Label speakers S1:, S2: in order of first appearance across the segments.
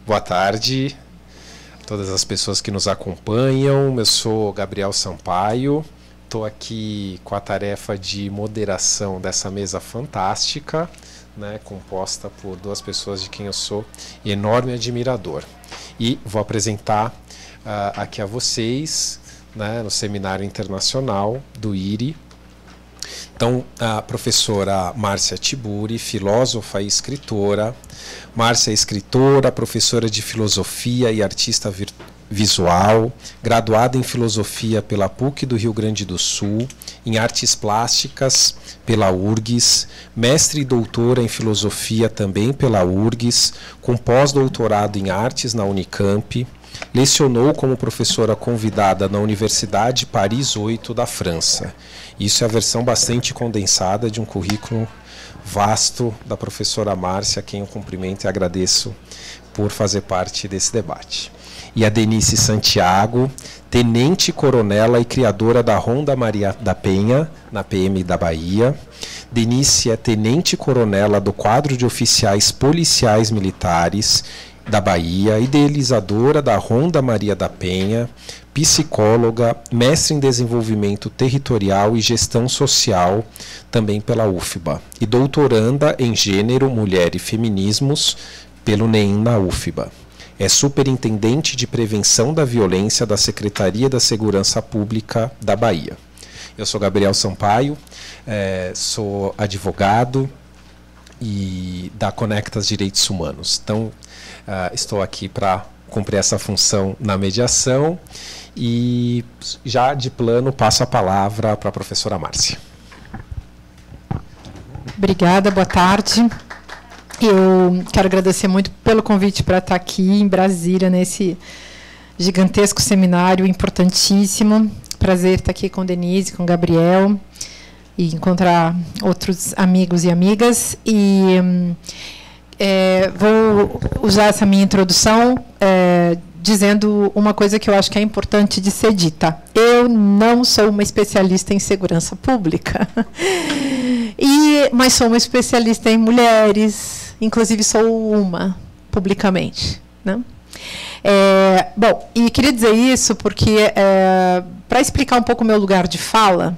S1: Boa tarde a todas as pessoas que nos acompanham. Eu sou Gabriel Sampaio, estou aqui com a tarefa de moderação dessa mesa fantástica, né, composta por duas pessoas de quem eu sou enorme admirador. E vou apresentar aqui a vocês, né, no Seminário Internacional do IRI. Então, a professora Márcia Tiburi, filósofa e escritora. Márcia é escritora, professora de filosofia e artista visual, graduada em filosofia pela PUC do Rio Grande do Sul, em artes plásticas pela URGS, mestre e doutora em filosofia também pela URGS, com pós-doutorado em artes na Unicamp. Lecionou como professora convidada na Universidade Paris 8 da França. Isso é a versão bastante condensada de um currículo vasto da professora Márcia, a quem eu cumprimento e agradeço por fazer parte desse debate. E a Denise Santiago, tenente-coronela e criadora da Ronda Maria da Penha, na PM da Bahia. Denise é tenente-coronela do quadro de oficiais policiais militares da Bahia, idealizadora da Ronda Maria da Penha, psicóloga, mestre em desenvolvimento territorial e gestão social, também pela UFBA, e doutoranda em gênero, mulher e feminismos pelo NEM na UFBA. É superintendente de prevenção da violência da Secretaria da Segurança Pública da Bahia. Eu sou Gabriel Sampaio, sou advogado e da Conectas Direitos Humanos. Então, estou aqui para cumprir essa função na mediação e já de plano passo a palavra para a professora Márcia.
S2: Obrigada, boa tarde. Eu quero agradecer muito pelo convite para estar aqui em Brasília, nesse gigantesco seminário importantíssimo. Prazer estar aqui com Denise, com Gabriel e encontrar outros amigos e amigas. E vou usar essa minha introdução dizendo uma coisa que eu acho que é importante de ser dita. Eu não sou uma especialista em segurança pública, mas sou uma especialista em mulheres, inclusive sou uma, publicamente, né? Bom, e queria dizer isso porque, para explicar um pouco o meu lugar de fala,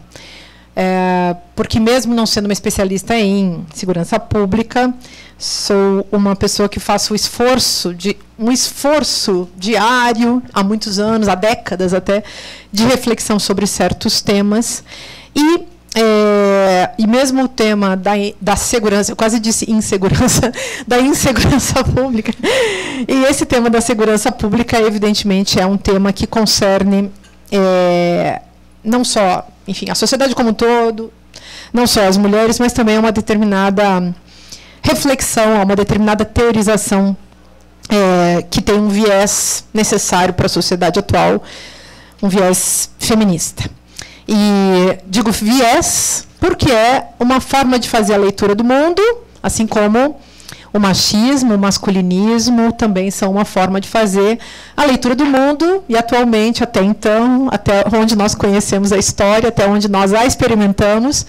S2: porque mesmo não sendo uma especialista em segurança pública, sou uma pessoa que faço um esforço diário, há muitos anos, há décadas até, de reflexão sobre certos temas. E mesmo o tema da segurança, eu quase disse insegurança, da insegurança pública, e esse tema da segurança pública, evidentemente, é um tema que concerne não só, enfim, a sociedade como um todo, não só as mulheres, mas também uma determinada reflexão, uma determinada teorização que tem um viés necessário para a sociedade atual, um viés feminista. E digo viés porque é uma forma de fazer a leitura do mundo, assim como o machismo, o masculinismo também são uma forma de fazer a leitura do mundo, e atualmente, até então, até onde nós conhecemos a história, até onde nós a experimentamos,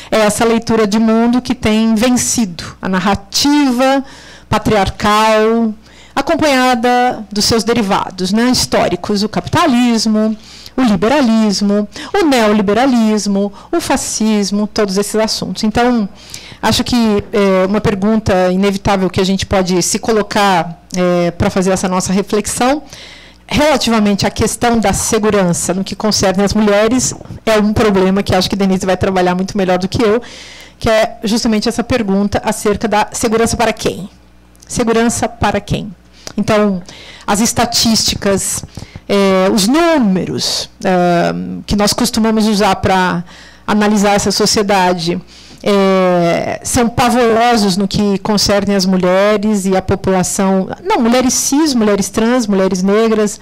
S2: é essa leitura de mundo que tem vencido a narrativa patriarcal, acompanhada dos seus derivados, né, históricos, o capitalismo, o liberalismo, o neoliberalismo, o fascismo, todos esses assuntos. Então, acho que uma pergunta inevitável que a gente pode se colocar para fazer essa nossa reflexão, relativamente à questão da segurança no que concerne as mulheres, é um problema que acho que Denise vai trabalhar muito melhor do que eu, que é justamente essa pergunta acerca da segurança para quem? Segurança para quem? Então, as estatísticas, os números que nós costumamos usar para analisar essa sociedade são pavorosos no que concerne as mulheres e a população, não, mulheres cis, mulheres trans, mulheres negras,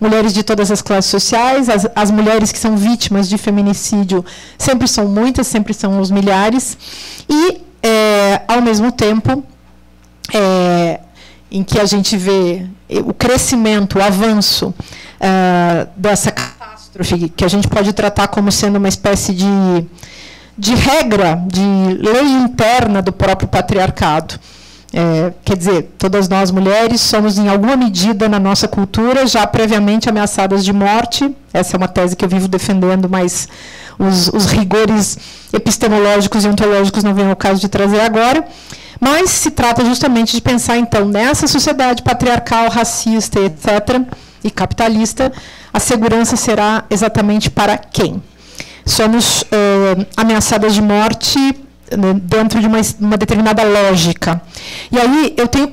S2: mulheres de todas as classes sociais, as mulheres que são vítimas de feminicídio sempre são muitas, sempre são os milhares, e, ao mesmo tempo, em que a gente vê o crescimento, o avanço dessa catástrofe, que a gente pode tratar como sendo uma espécie de regra, de lei interna do próprio patriarcado, Quer dizer, todas nós mulheres somos, em alguma medida, na nossa cultura, já previamente ameaçadas de morte. Essa é uma tese que eu vivo defendendo, mas os rigores epistemológicos e ontológicos não vem ao caso de trazer agora. Mas se trata justamente de pensar, então, nessa sociedade patriarcal, racista, etc., e capitalista, a segurança será exatamente para quem? Somos ameaçadas de morte dentro de uma determinada lógica. E aí eu tenho,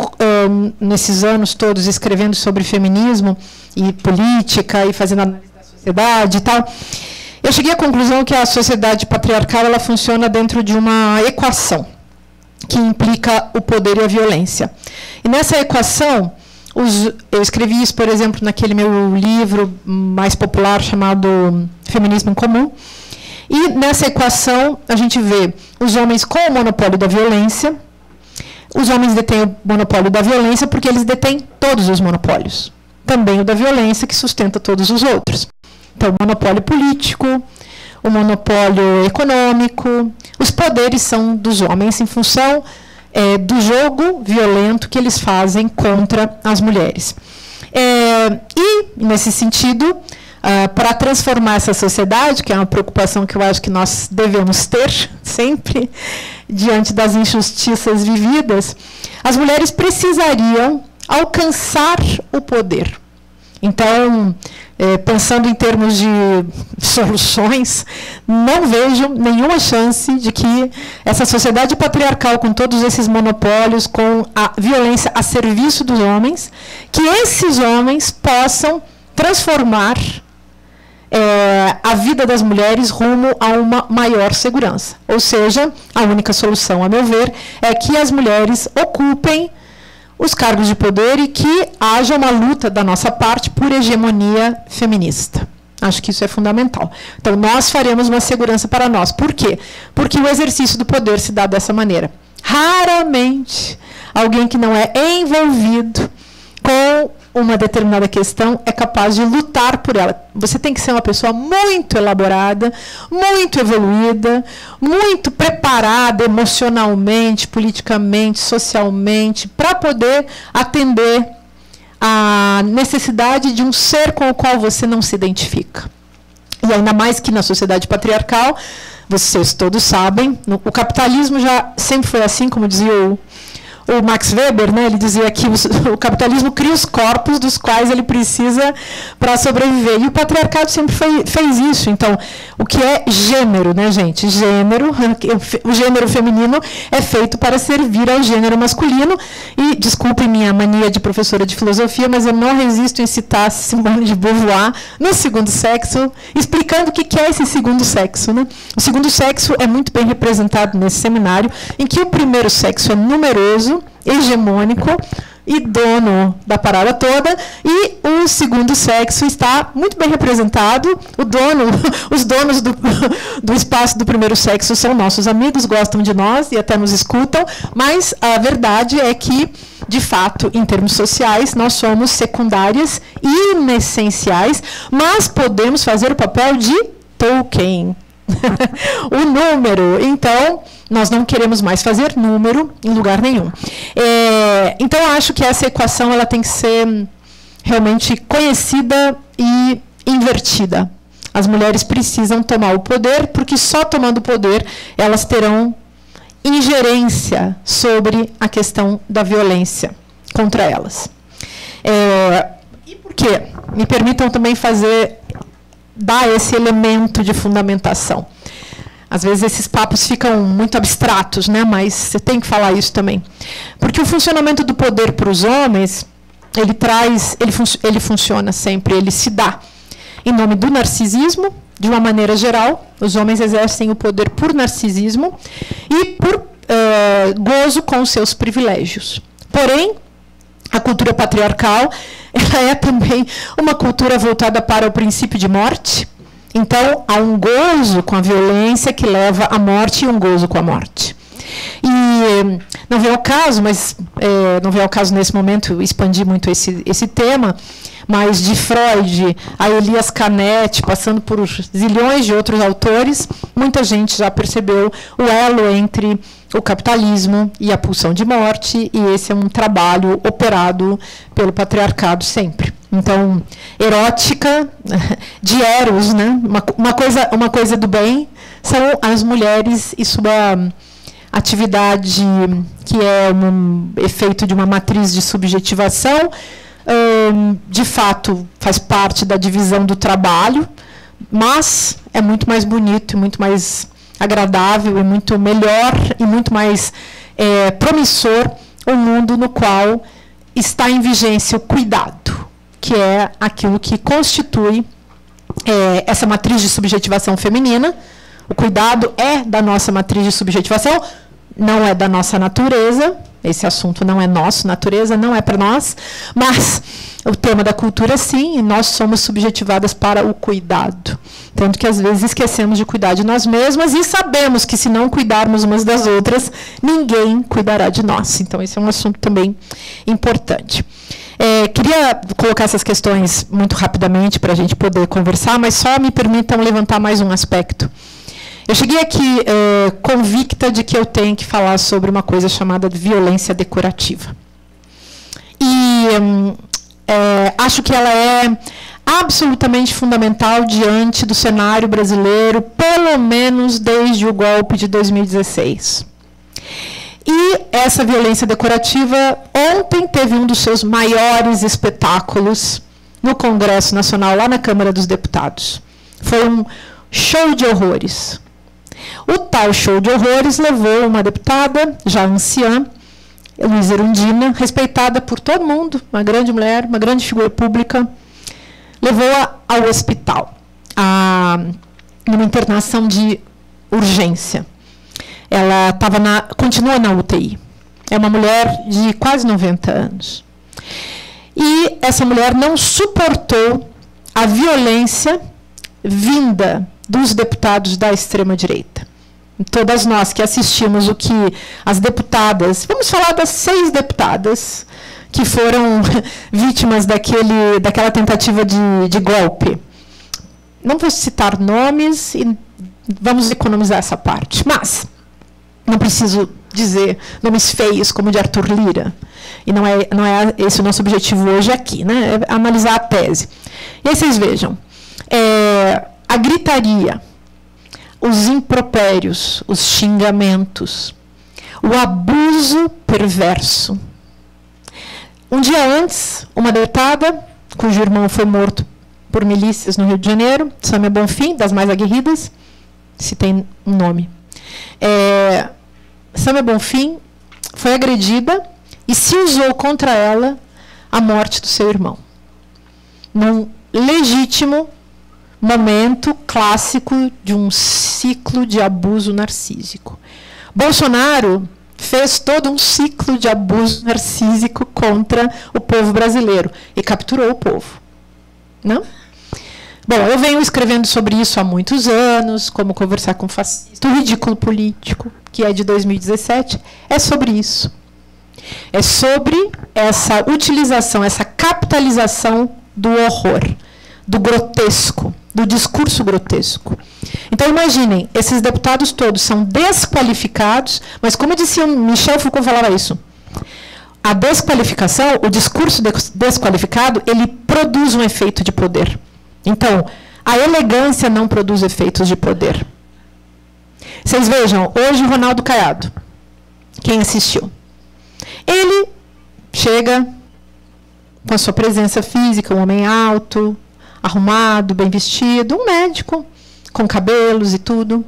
S2: nesses anos todos, escrevendo sobre feminismo e política e fazendo análise da sociedade e tal, eu cheguei à conclusão que a sociedade patriarcal ela funciona dentro de uma equação que implica o poder e a violência. E nessa equação, eu escrevi isso, por exemplo, naquele meu livro mais popular chamado Feminismo em Comum. E nessa equação, a gente vê os homens com o monopólio da violência. Os homens detêm o monopólio da violência porque eles detêm todos os monopólios. Também o da violência, que sustenta todos os outros. Então, o monopólio político, o monopólio econômico, os poderes são dos homens em função do jogo violento que eles fazem contra as mulheres. E, nesse sentido, para transformar essa sociedade, que é uma preocupação que eu acho que nós devemos ter sempre, diante das injustiças vividas, as mulheres precisariam alcançar o poder. Então, pensando em termos de soluções, não vejo nenhuma chance de que essa sociedade patriarcal, com todos esses monopólios, com a violência a serviço dos homens, que esses homens possam transformar a vida das mulheres rumo a uma maior segurança. Ou seja, a única solução, a meu ver, é que as mulheres ocupem os cargos de poder e que haja uma luta da nossa parte por hegemonia feminista. Acho que isso é fundamental. Então, nós faremos uma segurança para nós. Por quê? Porque o exercício do poder se dá dessa maneira. Raramente, alguém que não é envolvido com uma determinada questão é capaz de lutar por ela. Você tem que ser uma pessoa muito elaborada, muito evoluída, muito preparada emocionalmente, politicamente, socialmente, para poder atender a necessidade de um ser com o qual você não se identifica. E ainda mais que na sociedade patriarcal, vocês todos sabem, o capitalismo já sempre foi assim, como dizia o Max Weber, né, ele dizia que o capitalismo cria os corpos dos quais ele precisa para sobreviver. E o patriarcado sempre fez isso. Então, o que é gênero, né, gente? Gênero, o gênero feminino é feito para servir ao gênero masculino. E, desculpem minha mania de professora de filosofia, mas eu não resisto em citar Simone de Beauvoir no Segundo Sexo, explicando o que é esse segundo sexo, né? O segundo sexo é muito bem representado nesse seminário, em que o primeiro sexo é numeroso, hegemônico e dono da parada toda, e o segundo sexo está muito bem representado. Os donos do espaço do primeiro sexo são nossos amigos, gostam de nós e até nos escutam, mas a verdade é que, de fato, em termos sociais, nós somos secundárias e inessenciais, mas podemos fazer o papel de Tolkien. O número. Então, nós não queremos mais fazer número em lugar nenhum. Então, acho que essa equação ela tem que ser realmente conhecida e invertida. As mulheres precisam tomar o poder, porque só tomando o poder elas terão ingerência sobre a questão da violência contra elas. E por quê? Me permitam também dar esse elemento de fundamentação. Às vezes esses papos ficam muito abstratos, né? Mas você tem que falar isso também. Porque o funcionamento do poder para os homens, ele funciona sempre, ele se dá em nome do narcisismo, de uma maneira geral. Os homens exercem o poder por narcisismo e por gozo com os seus privilégios. Porém, a cultura patriarcal ela é também uma cultura voltada para o princípio de morte. Então, há um gozo com a violência que leva à morte e um gozo com a morte. E Não vem ao caso, mas não vem ao caso nesse momento expandir muito esse tema, mas de Freud a Elias Canetti, passando por zilhões de outros autores, muita gente já percebeu o elo entre o capitalismo e a pulsão de morte, e esse é um trabalho operado pelo patriarcado sempre. Então, erótica, de Eros, né? Uma coisa do bem, são as mulheres e sua atividade, que é um efeito de uma matriz de subjetivação, de fato faz parte da divisão do trabalho, mas é muito mais bonito, muito mais agradável, e muito melhor, e muito mais promissor um mundo no qual está em vigência o cuidado, que é aquilo que constitui essa matriz de subjetivação feminina. O cuidado é da nossa matriz de subjetivação, não é da nossa natureza. Esse assunto não é nosso, natureza não é para nós, mas o tema da cultura, sim, e nós somos subjetivadas para o cuidado. Tanto que, às vezes, esquecemos de cuidar de nós mesmas e sabemos que, se não cuidarmos umas das outras, ninguém cuidará de nós. Então, esse é um assunto também importante. Queria colocar essas questões muito rapidamente para a gente poder conversar, mas só me permitam levantar mais um aspecto. Eu cheguei aqui convicta de que eu tenho que falar sobre uma coisa chamada de violência decorativa. E acho que ela é absolutamente fundamental diante do cenário brasileiro, pelo menos desde o golpe de 2016. E essa violência decorativa, ontem teve um dos seus maiores espetáculos no Congresso Nacional, lá na Câmara dos Deputados. Foi um show de horrores. O tal show de horrores levou uma deputada, já anciã, Luísa Erundina, respeitada por todo mundo, uma grande mulher, uma grande figura pública, levou-a ao hospital, numa internação de urgência. Ela continua na UTI. É uma mulher de quase 90 anos. E essa mulher não suportou a violência vinda dos deputados da extrema-direita. Todas nós que assistimos o que as deputadas, vamos falar das 6 deputadas que foram vítimas daquela tentativa de golpe. Não vou citar nomes e vamos economizar essa parte, mas não preciso dizer nomes feios como o de Arthur Lira. E não é esse o nosso objetivo hoje aqui, né? É analisar a tese. E aí vocês vejam, a gritaria, os impropérios, os xingamentos, o abuso perverso. Um dia antes, uma deputada, cujo irmão foi morto por milícias no Rio de Janeiro, Sâmia Bonfim, das mais aguerridas, se tem um nome. Sâmia Bonfim foi agredida e se usou contra ela a morte do seu irmão. Num legítimo momento clássico de um ciclo de abuso narcísico. Bolsonaro fez todo um ciclo de abuso narcísico contra o povo brasileiro e capturou o povo. Não? Bom, eu venho escrevendo sobre isso há muitos anos, como conversar com fascista, o ridículo político, que é de 2017, é sobre isso. É sobre essa utilização, essa capitalização do horror, do grotesco, do discurso grotesco. Então, imaginem, esses deputados todos são desqualificados, mas, como dizia Michel Foucault, falava isso. A desqualificação, o discurso desqualificado, ele produz um efeito de poder. Então, a elegância não produz efeitos de poder. Vocês vejam, hoje, Ronaldo Caiado, quem assistiu? Ele chega com a sua presença física, um homem alto, arrumado, bem vestido, um médico, com cabelos e tudo,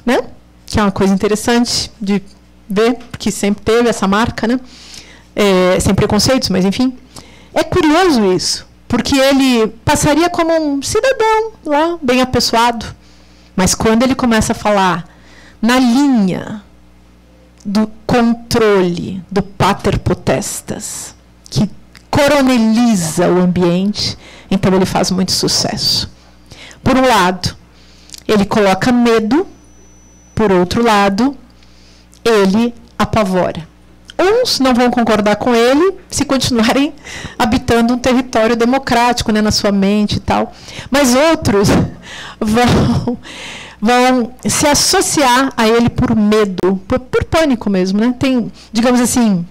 S2: né? Que é uma coisa interessante de ver, porque sempre teve essa marca, né? Sem preconceitos, mas enfim. É curioso isso, porque ele passaria como um cidadão lá, bem apessoado, mas quando ele começa a falar na linha do controle, do pater potestas, que coroneliza o ambiente, então ele faz muito sucesso. Por um lado, ele coloca medo, por outro lado, ele apavora. Uns não vão concordar com ele se continuarem habitando um território democrático, né, na sua mente e tal. Mas outros vão se associar a ele por medo, por pânico mesmo, né? Tem, digamos assim,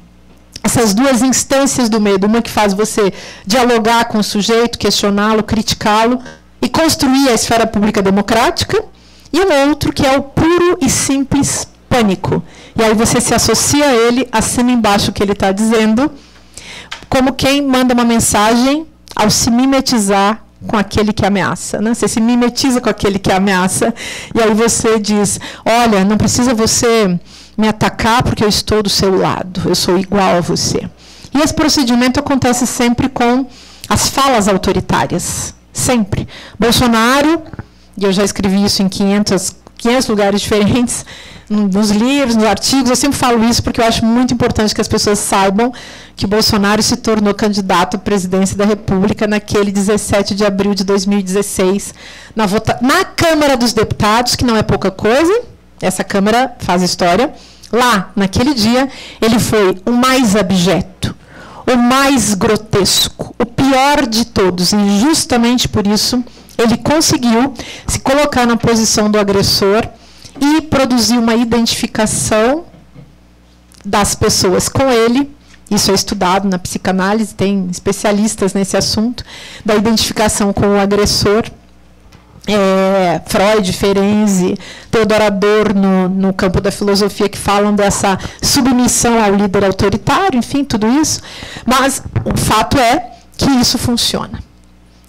S2: essas duas instâncias do medo. Uma que faz você dialogar com o sujeito, questioná-lo, criticá-lo e construir a esfera pública democrática. E um outro que é o puro e simples pânico. E aí você se associa a ele, acima e embaixo o que ele está dizendo, como quem manda uma mensagem ao se mimetizar com aquele que ameaça, né? Você se mimetiza com aquele que ameaça, e aí você diz, olha, não precisa você me atacar porque eu estou do seu lado, eu sou igual a você. E esse procedimento acontece sempre com as falas autoritárias, sempre. Bolsonaro, e eu já escrevi isso em 500 lugares diferentes, nos livros, nos artigos, eu sempre falo isso porque eu acho muito importante que as pessoas saibam que o Bolsonaro se tornou candidato à presidência da República naquele 17 de abril de 2016, na Câmara dos Deputados, que não é pouca coisa, essa Câmara faz história. Lá, naquele dia, ele foi o mais abjeto, o mais grotesco, o pior de todos, e justamente por isso ele conseguiu se colocar na posição do agressor e produzir uma identificação das pessoas com ele. Isso é estudado na psicanálise, tem especialistas nesse assunto, da identificação com o agressor. Freud, Ferenczi, Theodor Adorno, no campo da filosofia, que falam dessa submissão ao líder autoritário, enfim, tudo isso. Mas o fato é que isso funciona.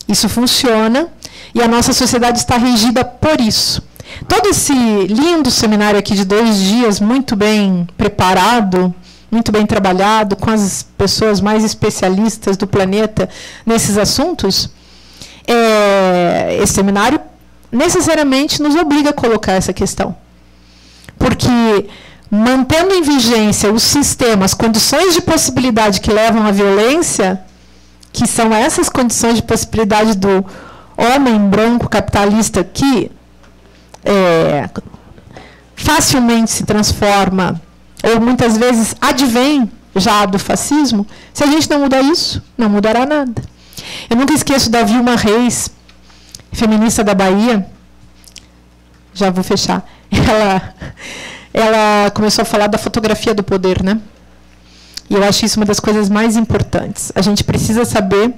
S2: Isso funciona e a nossa sociedade está regida por isso. Todo esse lindo seminário aqui de 2 dias, muito bem preparado, muito bem trabalhado, com as pessoas mais especialistas do planeta nesses assuntos, esse seminário necessariamente nos obriga a colocar essa questão. Porque, mantendo em vigência os sistemas, condições de possibilidade que levam à violência, que são essas condições de possibilidade do homem branco capitalista que facilmente se transforma, ou muitas vezes advém já do fascismo, se a gente não mudar isso, não mudará nada. Eu nunca esqueço da Vilma Reis, feminista da Bahia, já vou fechar, ela começou a falar da fotografia do poder, né? E eu acho isso uma das coisas mais importantes. A gente precisa saber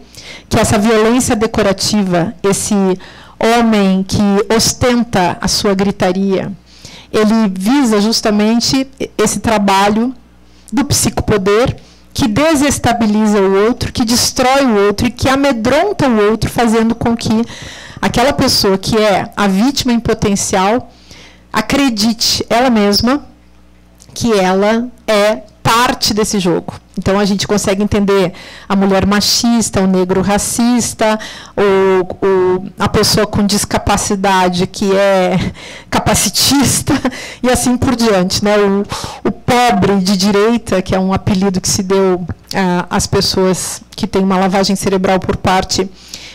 S2: que essa violência decorativa, esse homem que ostenta a sua gritaria, ele visa justamente esse trabalho do psicopoder que desestabiliza o outro, que destrói o outro e que amedronta o outro, fazendo com que aquela pessoa que é a vítima em potencial acredite ela mesma que ela é parte desse jogo. Então, a gente consegue entender a mulher machista, o negro racista, a pessoa com discapacidade que é capacitista, e assim por diante, né? O pobre de direita, que é um apelido que se deu às pessoas que têm uma lavagem cerebral por parte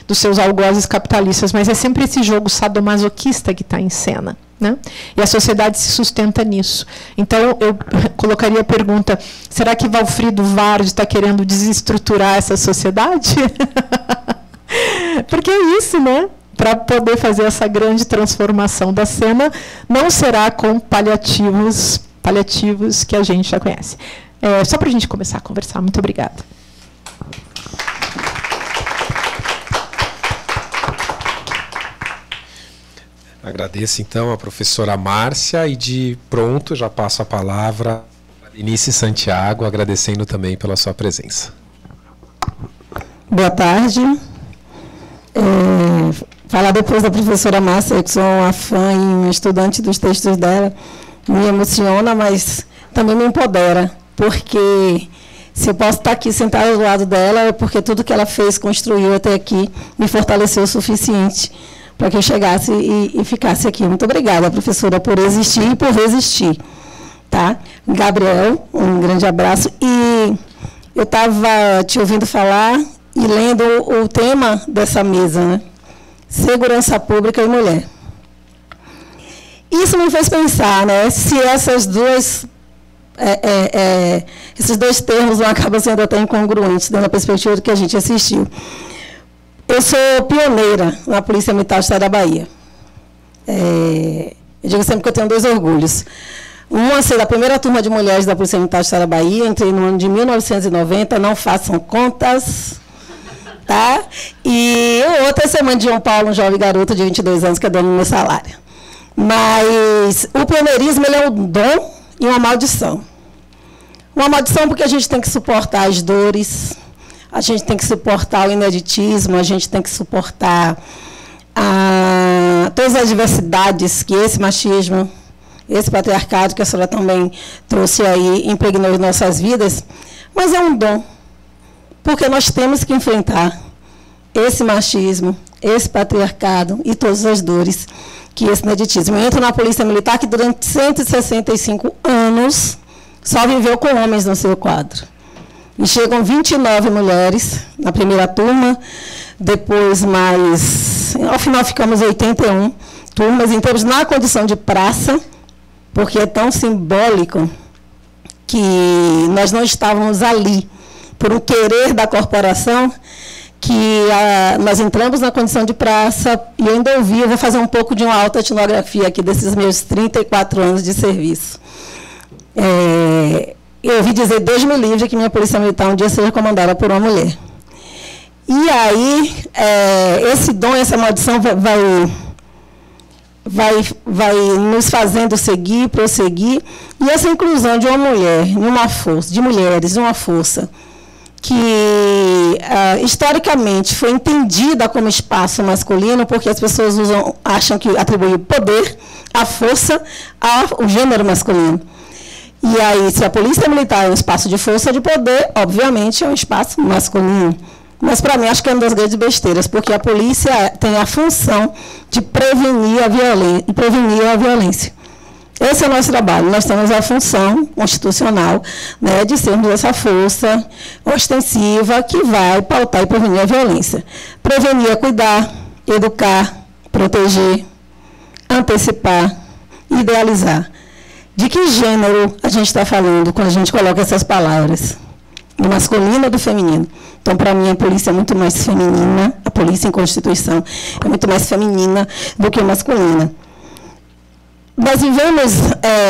S2: dos seus algozes capitalistas, mas é sempre esse jogo sadomasoquista que está em cena, né? E a sociedade se sustenta nisso. Então, eu colocaria a pergunta, será que Valfrido Vardi está querendo desestruturar essa sociedade? Porque é isso, né? Para poder fazer essa grande transformação da cena, não será com paliativos que a gente já conhece. Só para a gente começar a conversar. Muito obrigada.
S1: Agradeço, então, a professora Márcia e, de pronto, já passo a palavra a Denise Santiago, agradecendo também pela sua presença.
S3: Boa tarde. Falar depois da professora Márcia, eu que sou uma fã e uma estudante dos textos dela, me emociona, mas também me empodera, porque se eu posso estar aqui sentada do lado dela, é porque tudo que ela fez, construiu até aqui, me fortaleceu o suficiente para que eu chegasse e ficasse aqui. Muito obrigada, professora, por existir e por resistir. Tá? Gabriel, um grande abraço. E eu estava te ouvindo falar e lendo o tema dessa mesa, né? Segurança pública e mulher. Isso me fez pensar, né? Se essas duas esses dois termos acabam sendo até incongruentes, dando a perspectiva do que a gente assistiu. Eu sou pioneira na Polícia Militar do Estado da Bahia. Eu digo sempre que eu tenho 2 orgulhos. Uma ser da primeira turma de mulheres da Polícia Militar do Estado da Bahia, entrei no ano de 1990, não façam contas, tá? E outra é ser mãe de João Paulo, um jovem garoto de 22 anos, que é dono do meu salário. Mas o pioneirismo, ele é um dom e uma maldição. Uma maldição porque a gente tem que suportar as dores, a gente tem que suportar o ineditismo, a gente tem que suportar todas as diversidades que esse machismo, esse patriarcado que a senhora também trouxe aí, impregnou em nossas vidas, mas é um dom, porque nós temos que enfrentar esse machismo, esse patriarcado e todas as dores que esse ineditismo. Eu entro na Polícia Militar que durante 165 anos só viveu com homens no seu quadro. E chegam 29 mulheres na primeira turma, depois mais, ao final ficamos 81 turmas, em termos na condição de praça, porque é tão simbólico que nós não estávamos ali por um querer da corporação, que nós entramos na condição de praça, e eu ainda ouvi, eu vou fazer um pouco de uma autoetnografia aqui desses meus 34 anos de serviço. Eu ouvi dizer, Deus me livre, que minha polícia militar um dia seja comandada por uma mulher. E aí, esse dom, essa maldição vai nos fazendo seguir, prosseguir, e essa inclusão de uma mulher, numa força, de mulheres, numa força, que historicamente foi entendida como espaço masculino, porque as pessoas acham que atribui o poder, a força, ao gênero masculino. E aí, se a Polícia Militar é um espaço de força e de poder, obviamente é um espaço masculino. Mas, para mim, acho que é uma das grandes besteiras, porque a polícia tem a função de prevenir a violência. Esse é o nosso trabalho. Nós temos a função constitucional, né, de sermos essa força ostensiva que vai pautar e prevenir a violência. Prevenir é cuidar, educar, proteger, antecipar, idealizar. De que gênero a gente está falando quando a gente coloca essas palavras? Do masculino ou do feminino? Então, para mim, a polícia é muito mais feminina, a polícia em Constituição é muito mais feminina do que masculina. Nós vivemos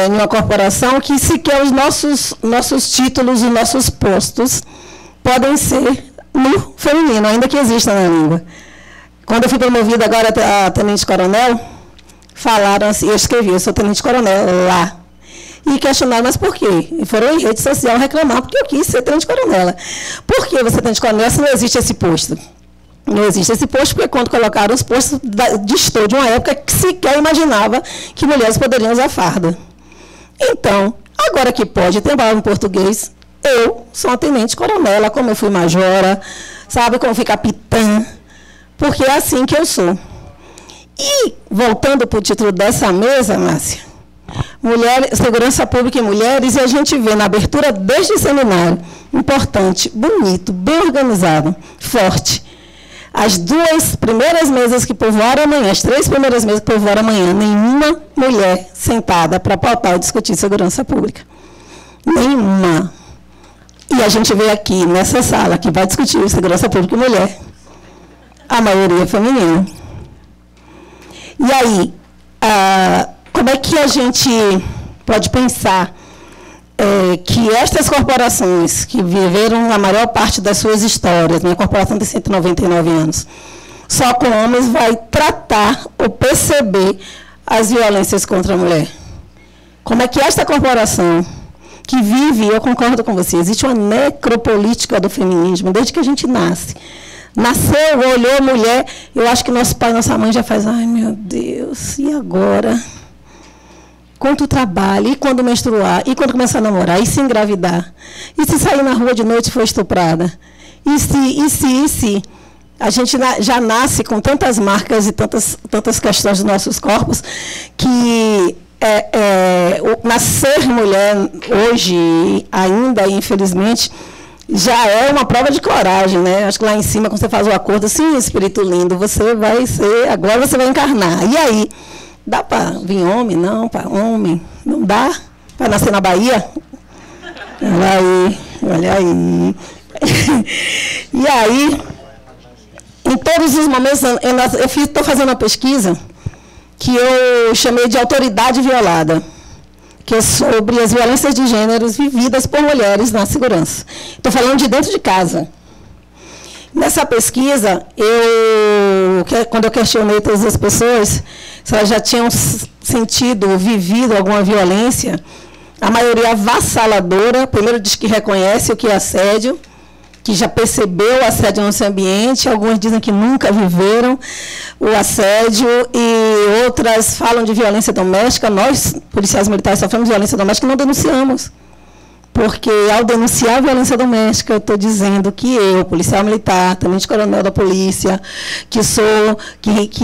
S3: em uma corporação que sequer os nossos títulos e nossos postos podem ser no feminino, ainda que exista na língua. Quando eu fui promovida agora a tenente-coronel, falaram assim, eu escrevi, eu sou tenente-coronel lá. E questionaram, mas por quê? E foram em rede social reclamar, porque eu quis ser tenente-coronela. Por que você é tenente-coronela se não existe esse posto? Não existe esse posto, porque quando colocaram os postos, distou de uma época que sequer imaginava que mulheres poderiam usar farda. Então, agora que pode, tem palavra em português, eu sou uma tenente-coronela, como eu fui majora, sabe, como eu fui capitã, porque é assim que eu sou. E, voltando para o título dessa mesa, Márcia, segurança pública e mulheres, e a gente vê na abertura deste seminário, importante, bonito, bem organizado, forte, as 2 primeiras mesas que povoaram amanhã, as 3 primeiras mesas que povoaram amanhã, nenhuma mulher sentada para pautar ou discutir segurança pública. Nenhuma. E a gente vê aqui, nessa sala, que vai discutir segurança pública e mulher. A maioria é feminina. E aí, como é que a gente pode pensar que estas corporações que viveram a maior parte das suas histórias, minha corporação tem 199 anos, só com homens, vai tratar ou perceber as violências contra a mulher? Como é que esta corporação que vive, eu concordo com você, existe uma necropolítica do feminismo desde que a gente nasce. Nasceu, olhou a mulher, eu acho que nosso pai, nossa mãe já faz, ai meu Deus, e agora? Quanto trabalho, e quando menstruar, e quando começar a namorar, e se engravidar, e se sair na rua de noite e for estuprada, e se, a gente já nasce com tantas marcas e tantas questões dos nossos corpos, que o nascer mulher hoje, ainda, infelizmente, já é uma prova de coragem, né? Acho que lá em cima, quando você faz o acordo, sim, espírito lindo, você vai ser, agora você vai encarnar. E aí? Dá para vir homem? Não, para homem. Não dá para nascer na Bahia? Olha aí. E aí, em todos os momentos, eu estou fazendo uma pesquisa que eu chamei de autoridade violada, que é sobre as violências de gênero vividas por mulheres na segurança. Estou falando de dentro de casa. Nessa pesquisa, quando eu questionei todas as pessoas, se elas já tinham sentido ou vivido alguma violência, a maioria avassaladora, primeiro diz que reconhece o que é assédio, que já percebeu o assédio no seu ambiente, algumas dizem que nunca viveram o assédio, e outras falam de violência doméstica. Nós, policiais militares, sofremos violência doméstica e não denunciamos. Porque, ao denunciar a violência doméstica, eu estou dizendo que eu, policial militar, tenente-coronel da polícia, que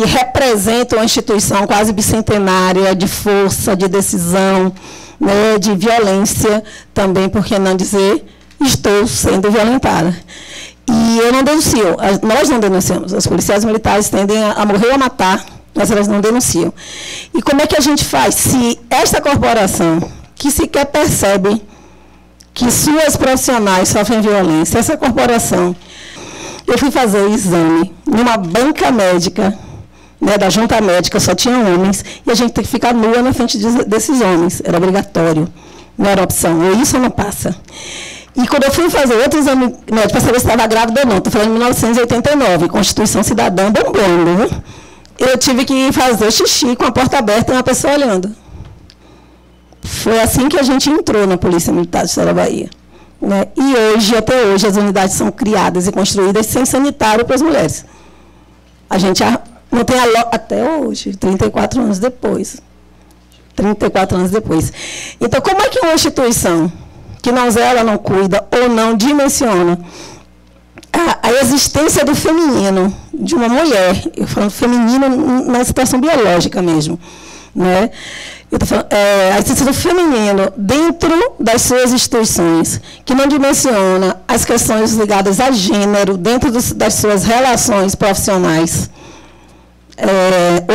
S3: represento uma instituição quase bicentenária de força, de decisão, né, de violência, também, por que não dizer, estou sendo violentada. E eu não denuncio, nós não denunciamos. Os policiais militares tendem a morrer ou a matar, mas elas não denunciam. E como é que a gente faz? Se esta corporação, que sequer percebe que suas profissionais sofrem violência, essa corporação, eu fui fazer o exame numa banca médica, né, da junta médica, só tinha homens, e a gente tem que ficar nua na frente desses homens, era obrigatório, não era opção, ou isso ou não passa. E quando eu fui fazer outro exame médico para saber se estava grávida ou não, estou falando em 1989, Constituição Cidadã bombando, né? Eu tive que fazer xixi com a porta aberta e uma pessoa olhando. Foi assim que a gente entrou na Polícia Militar do Estado da Bahia. Né? E hoje, até hoje, as unidades são criadas e construídas sem sanitário para as mulheres. A gente não tem até hoje, 34 anos depois. 34 anos depois. Então, como é que uma instituição que não zela, não cuida ou não dimensiona a existência do feminino, de uma mulher, eu falo feminino na situação biológica mesmo, né? Eu estou falando, a existência do feminino dentro das suas instituições, que não dimensiona as questões ligadas a gênero dentro das suas relações profissionais.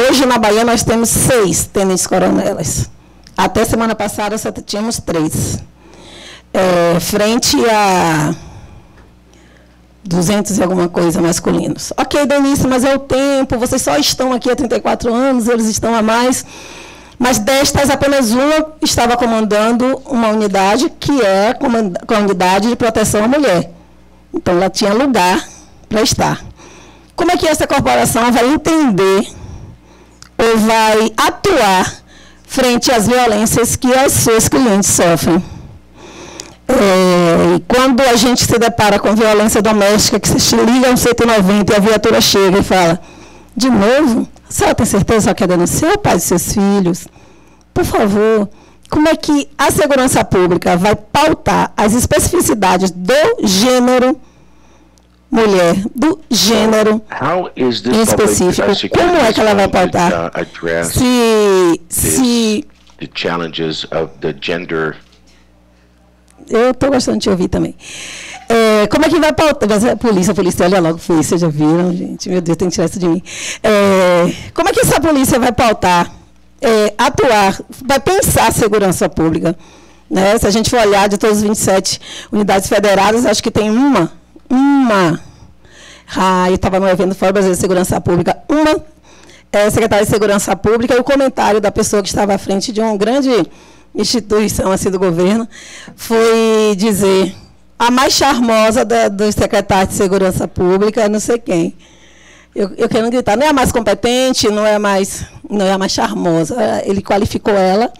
S3: Hoje, na Bahia, nós temos 6 tenentes-coronelas. Até semana passada, só tínhamos 3. Frente a 200 e alguma coisa masculinos. Ok, Denise, mas é o tempo, vocês só estão aqui há 34 anos, eles estão a mais. Mas destas, apenas uma estava comandando uma unidade, que é a unidade de proteção à mulher. Então, ela tinha lugar para estar. Como é que essa corporação vai entender ou vai atuar frente às violências que as suas clientes sofrem? Quando a gente se depara com violência doméstica, que se liga ao 190 e a viatura chega e fala, de novo? A senhora tem certeza que quer denunciar o pai dos seus filhos? Por favor, como é que a segurança pública vai pautar as especificidades do gênero mulher, do gênero em específico? Como é que ela vai pautar?
S4: The challenges of the gender.
S3: Eu estou gostando de te ouvir também. Como é que vai pautar? A polícia, olha logo, vocês já viram, gente? Meu Deus, tem que tirar isso de mim. Como é que essa polícia vai pautar, atuar, vai pensar a segurança pública? Né? Se a gente for olhar de todas as 27 unidades federadas, acho que tem uma. Eu estava no evento Fórum Brasileiro de Segurança Pública. Uma secretária de Segurança Pública, e o comentário da pessoa que estava à frente de uma grande instituição assim, do governo, foi dizer a mais charmosa dos secretários de Segurança Pública, não sei quem. Eu quero gritar, não é a mais competente, não é a mais charmosa. Ele qualificou ela,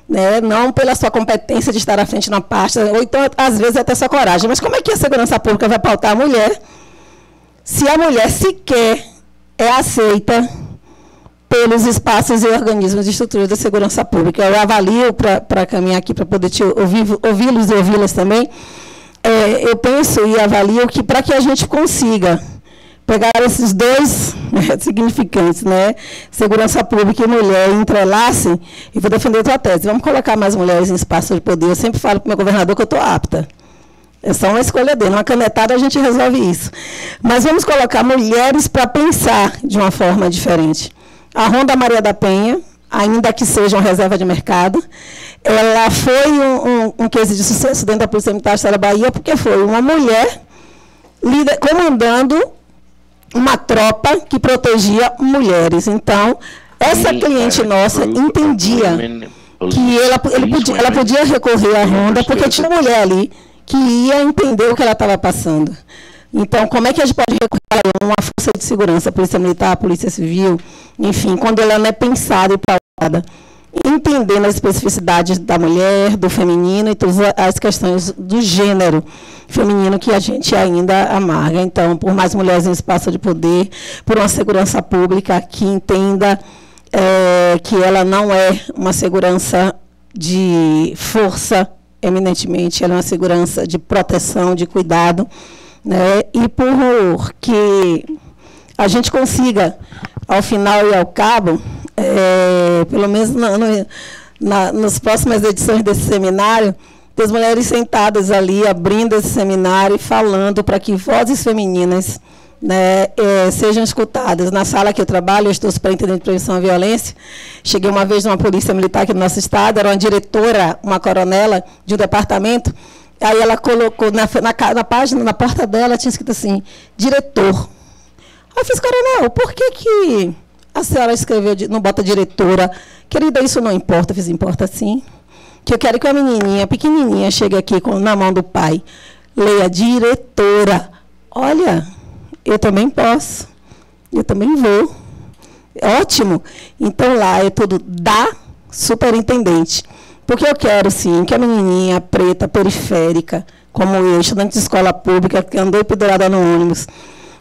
S3: né, não pela sua competência de estar à frente na pasta, ou então, às vezes, até sua coragem. Mas como é que a Segurança Pública vai pautar a mulher, se a mulher sequer é aceita pelos espaços e organismos de estrutura da segurança pública? Eu avalio, para caminhar aqui, para poder ouvi-los e ouvi-las também, eu penso e avalio que, para que a gente consiga pegar esses dois significantes, né, segurança pública e mulher, entrelacem, e vou defender a tua tese. Vamos colocar mais mulheres em espaço de poder. Eu sempre falo para o meu governador que eu estou apta. É só uma escolha dele. Uma canetada a gente resolve isso. Mas vamos colocar mulheres para pensar de uma forma diferente. A Ronda Maria da Penha, ainda que seja uma reserva de mercado, ela foi um case de sucesso dentro da Polícia Militar do Estado da Bahia, porque foi uma mulher comandando uma tropa que protegia mulheres. Então, essa cliente nossa entendia que ela podia recorrer à ronda, porque tinha uma mulher ali que ia entender o que ela estava passando. Então, como é que a gente pode recorrer a uma força de segurança, a Polícia Militar, a Polícia Civil, enfim, quando ela não é pensada e pautada, entendendo as especificidades da mulher, do feminino e todas as questões do gênero feminino que a gente ainda amarga. Então, por mais mulheres em espaço de poder, por uma segurança pública que entenda que ela não é uma segurança de força, eminentemente, ela é uma segurança de proteção, de cuidado, né? E por que a gente consiga, ao final e ao cabo, pelo menos nas próximas edições desse seminário, ter as mulheres sentadas ali, abrindo esse seminário e falando para que vozes femininas, né, sejam escutadas. Na sala que eu trabalho, eu estou superintendente de prevenção à violência. Cheguei uma vez numa polícia militar aqui no nosso estado, era uma diretora, uma coronela de um departamento, aí ela colocou na página, na porta dela, tinha escrito assim, diretor. Aí eu fiz, coronel, por que a senhora escreveu, não bota diretora? Querida, isso não importa. Eu fiz, importa sim. Que eu quero que uma menininha, pequenininha, chegue aqui na mão do pai, leia diretora. Olha, eu também posso, eu também vou. Ótimo. Então, lá é tudo da superintendente. Porque eu quero, sim, que a menininha preta, periférica, como eu, estudante de escola pública, que andou pendurada no ônibus,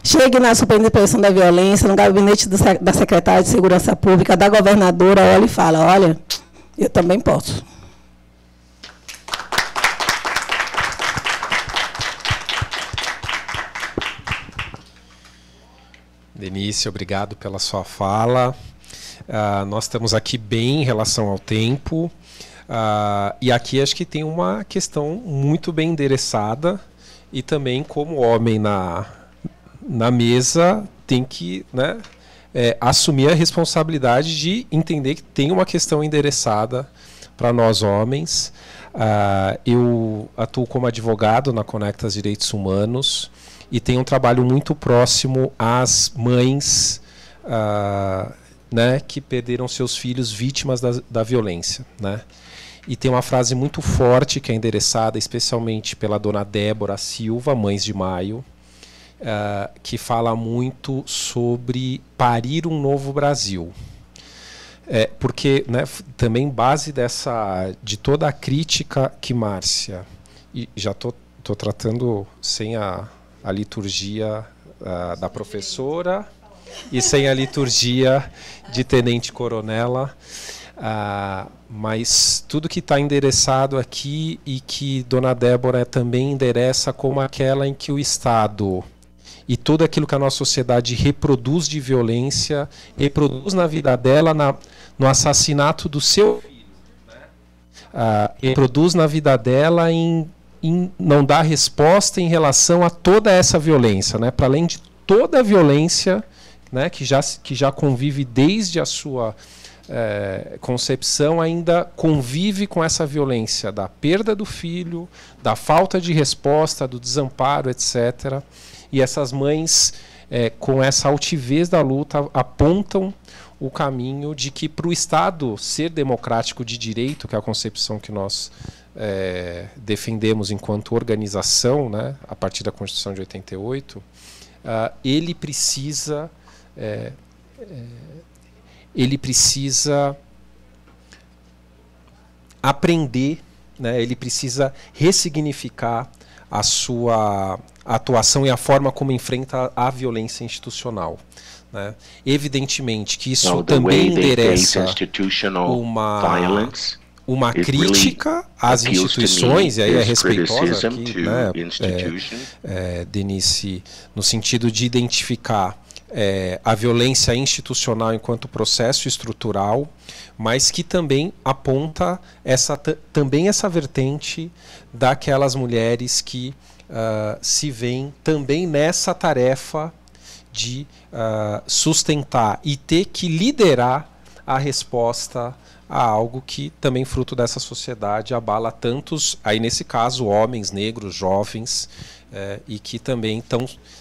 S3: chegue na Superintendência de Prevenção da Violência, no gabinete da secretária de Segurança Pública, da governadora, olha e fala, olha, eu também posso.
S1: Denise, obrigado pela sua fala. Nós estamos aqui bem em relação ao tempo. E aqui acho que tem uma questão muito bem endereçada e também como homem na mesa tem que, né, assumir a responsabilidade de entender que tem uma questão endereçada para nós homens. Eu atuo como advogado na Conectas Direitos Humanos e tenho um trabalho muito próximo às mães né, que perderam seus filhos vítimas da violência, né? E tem uma frase muito forte que é endereçada especialmente pela dona Débora Silva, Mães de Maio, que fala muito sobre parir um novo Brasil. Porque, né, também base de toda a crítica que Márcia, e já estou tratando sem a liturgia da professora e sem a liturgia de tenente-coronela, mas tudo que está endereçado aqui e que dona Débora também endereça como aquela em que o Estado e tudo aquilo que a nossa sociedade reproduz de violência, reproduz na vida dela, no assassinato do seu filho, né? Reproduz na vida dela em não dar resposta em relação a toda essa violência, né? Para além de toda a violência, né, que já convive desde a sua concepção, ainda convive com essa violência da perda do filho, da falta de resposta, do desamparo, etc. E essas mães, com essa altivez da luta, apontam o caminho de que, para o Estado ser democrático de direito, que é a concepção que nós defendemos enquanto organização, né, a partir da Constituição de 88, ele precisa aprender, né, ele precisa ressignificar a sua atuação e a forma como enfrenta a violência institucional, né? Evidentemente que isso também endereça uma crítica às instituições, e aí é respeitosa aqui, né, Denise, no sentido de identificar a violência institucional enquanto processo estrutural, mas que também aponta também essa vertente daquelas mulheres que se veem também nessa tarefa de sustentar e ter que liderar a resposta a algo que também, fruto dessa sociedade, abala tantos, aí nesse caso, homens, negros, jovens, e que também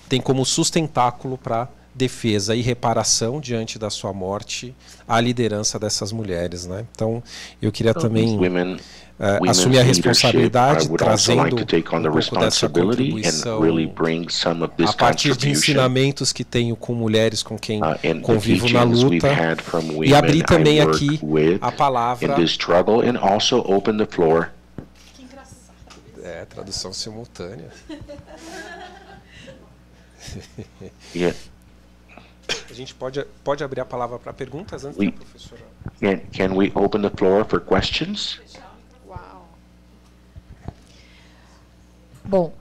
S1: tem como sustentáculo para defesa e reparação diante da sua morte a liderança dessas mulheres, né? Então, eu queria também assumir a responsabilidade, trazendo um pouco dessa contribuição a partir de ensinamentos que tenho com mulheres com quem convivo na luta, e abrir também aqui a palavra. Tradução simultânea. A gente pode abrir a palavra para perguntas antes da professora.
S4: Can we open the floor for questions?
S2: Bom,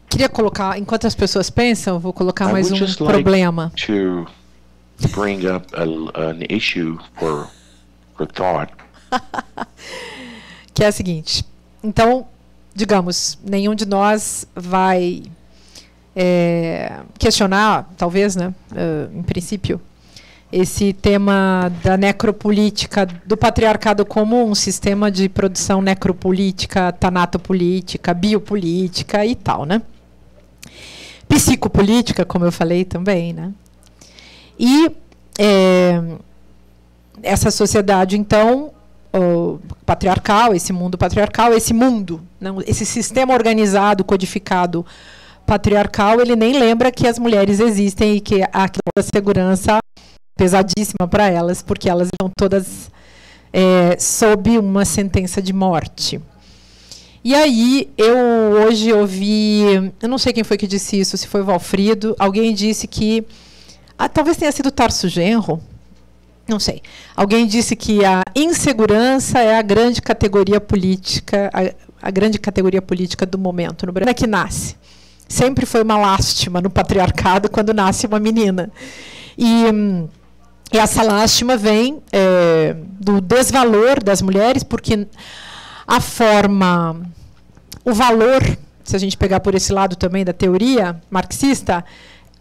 S2: queria colocar, enquanto as pessoas pensam, eu vou colocar mais um problema.
S4: To bring up an issue for thought.
S2: Que é a seguinte. Então, digamos, nenhum de nós vai questionar, talvez, né, em princípio, esse tema da necropolítica, do patriarcado como um sistema de produção necropolítica, tanatopolítica, biopolítica e tal, né? Psicopolítica, como eu falei também, né? E essa sociedade, então, patriarcal, esse mundo patriarcal, não, esse sistema organizado, codificado, patriarcal, ele nem lembra que as mulheres existem e que a segurança pesadíssima para elas, porque elas estão todas sob uma sentença de morte. E aí, eu hoje ouvi, eu não sei quem foi que disse isso, se foi o Valfrido, alguém disse que, talvez tenha sido Tarso Genro, não sei, alguém disse que a insegurança é a grande categoria política, a grande categoria política do momento no Brasil, que nasce. Sempre foi uma lástima no patriarcado quando nasce uma menina. E essa lástima vem do desvalor das mulheres, porque o valor, se a gente pegar por esse lado também da teoria marxista,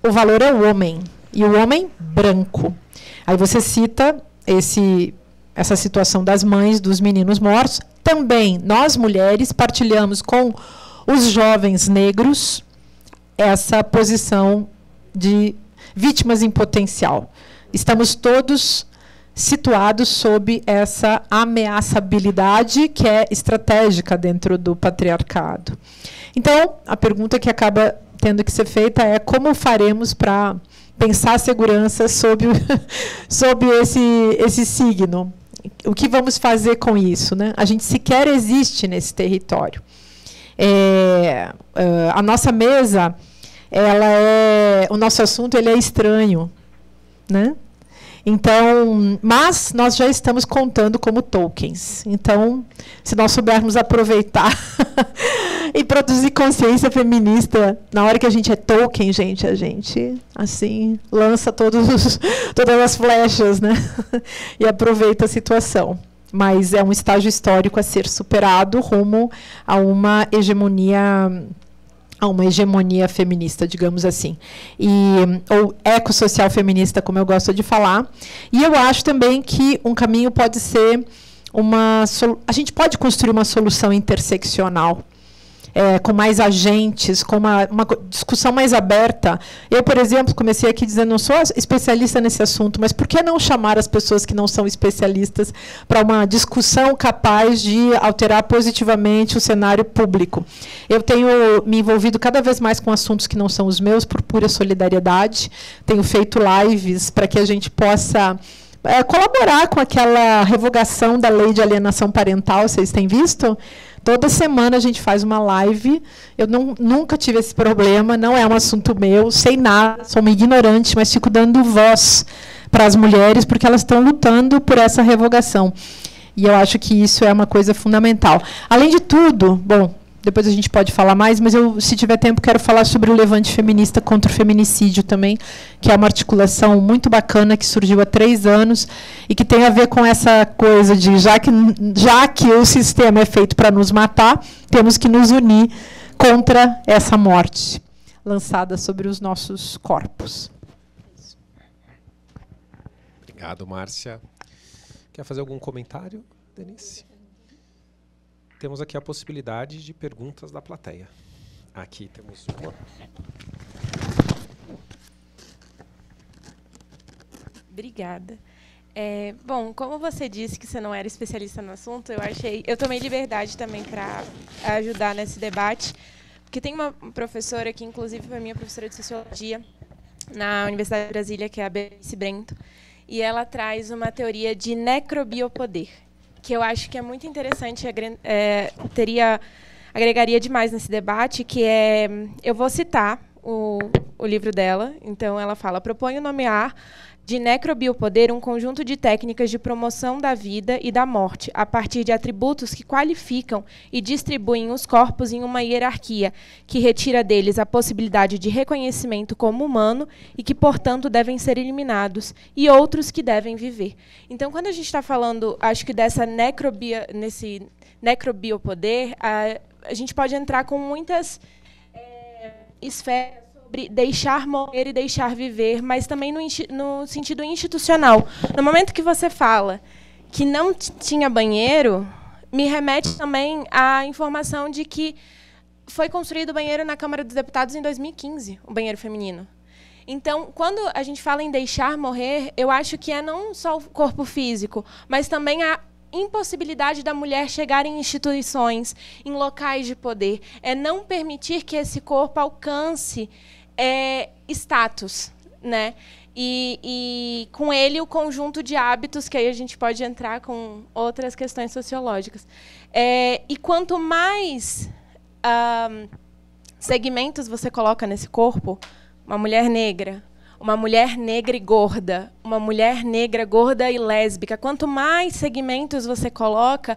S2: o valor é o homem, e o homem branco. Aí você cita essa situação das mães dos meninos mortos. Também nós, mulheres, partilhamos com os jovens negros essa posição de vítimas em potencial. Estamos todos situados sob essa ameaçabilidade que é estratégica dentro do patriarcado. Então, a pergunta que acaba tendo que ser feita é como faremos para pensar a segurança sob esse signo? O que vamos fazer com isso, né? A gente sequer existe nesse território. A nossa mesa, o nosso assunto ele é estranho, né? Então, mas nós já estamos contando como tokens. Então, se nós soubermos aproveitar e produzir consciência feminista, na hora que a gente é token, a gente assim lança todas as flechas, né? E aproveita a situação. Mas é um estágio histórico a ser superado rumo a uma hegemonia feminista, digamos assim, ou ecossocial feminista, como eu gosto de falar. E eu acho também que um caminho pode ser a gente pode construir uma solução interseccional, com mais agentes, com uma discussão mais aberta. Eu, por exemplo, comecei aqui dizendo, não sou especialista nesse assunto, mas por que não chamar as pessoas que não são especialistas para uma discussão capaz de alterar positivamente o cenário público? Eu tenho me envolvido cada vez mais com assuntos que não são os meus, por pura solidariedade. Tenho feito lives para que a gente possa colaborar com aquela revogação da lei de alienação parental, vocês têm visto? Toda semana a gente faz uma live. Eu nunca tive esse problema, não é um assunto meu, sei nada, sou uma ignorante, mas fico dando voz para as mulheres, porque elas estão lutando por essa revogação. E eu acho que isso é uma coisa fundamental. Além de tudo, bom, depois a gente pode falar mais, mas eu, se tiver tempo, quero falar sobre o levante feminista contra o feminicídio também, que é uma articulação muito bacana, que surgiu há 3 anos, e que tem a ver com essa coisa de, já que o sistema é feito para nos matar, temos que nos unir contra essa morte lançada sobre os nossos corpos.
S1: Obrigado, Márcia. Quer fazer algum comentário, Denise? Temos aqui a possibilidade de perguntas da plateia. Aqui temos uma.
S5: Obrigada. Bom, como você disse que você não era especialista no assunto, eu tomei liberdade também para ajudar nesse debate, porque tem uma professora que, inclusive, foi minha professora de Sociologia na Universidade de Brasília, que é a Berenice Brento, e ela traz uma teoria de necrobiopoder, que eu acho que é muito interessante, agregaria demais nesse debate, que é, eu vou citar o livro dela, então ela fala, proponho nomear de necrobiopoder um conjunto de técnicas de promoção da vida e da morte, a partir de atributos que qualificam e distribuem os corpos em uma hierarquia, que retira deles a possibilidade de reconhecimento como humano e que, portanto, devem ser eliminados, e outros que devem viver. Então, quando a gente está falando, acho que nesse necrobiopoder, a gente pode entrar com muitas esferas, sobre deixar morrer e deixar viver, mas também no sentido institucional. No momento que você fala que não tinha banheiro, me remete também à informação de que foi construído o banheiro na Câmara dos Deputados em 2015, o banheiro feminino. Então, quando a gente fala em deixar morrer, eu acho que é não só o corpo físico, mas também a impossibilidade da mulher chegar em instituições, em locais de poder. É não permitir que esse corpo alcance status, né? E com ele o conjunto de hábitos, que aí a gente pode entrar com outras questões sociológicas. E quanto mais segmentos você coloca nesse corpo, uma mulher negra e gorda, uma mulher negra, gorda e lésbica, quanto mais segmentos você coloca,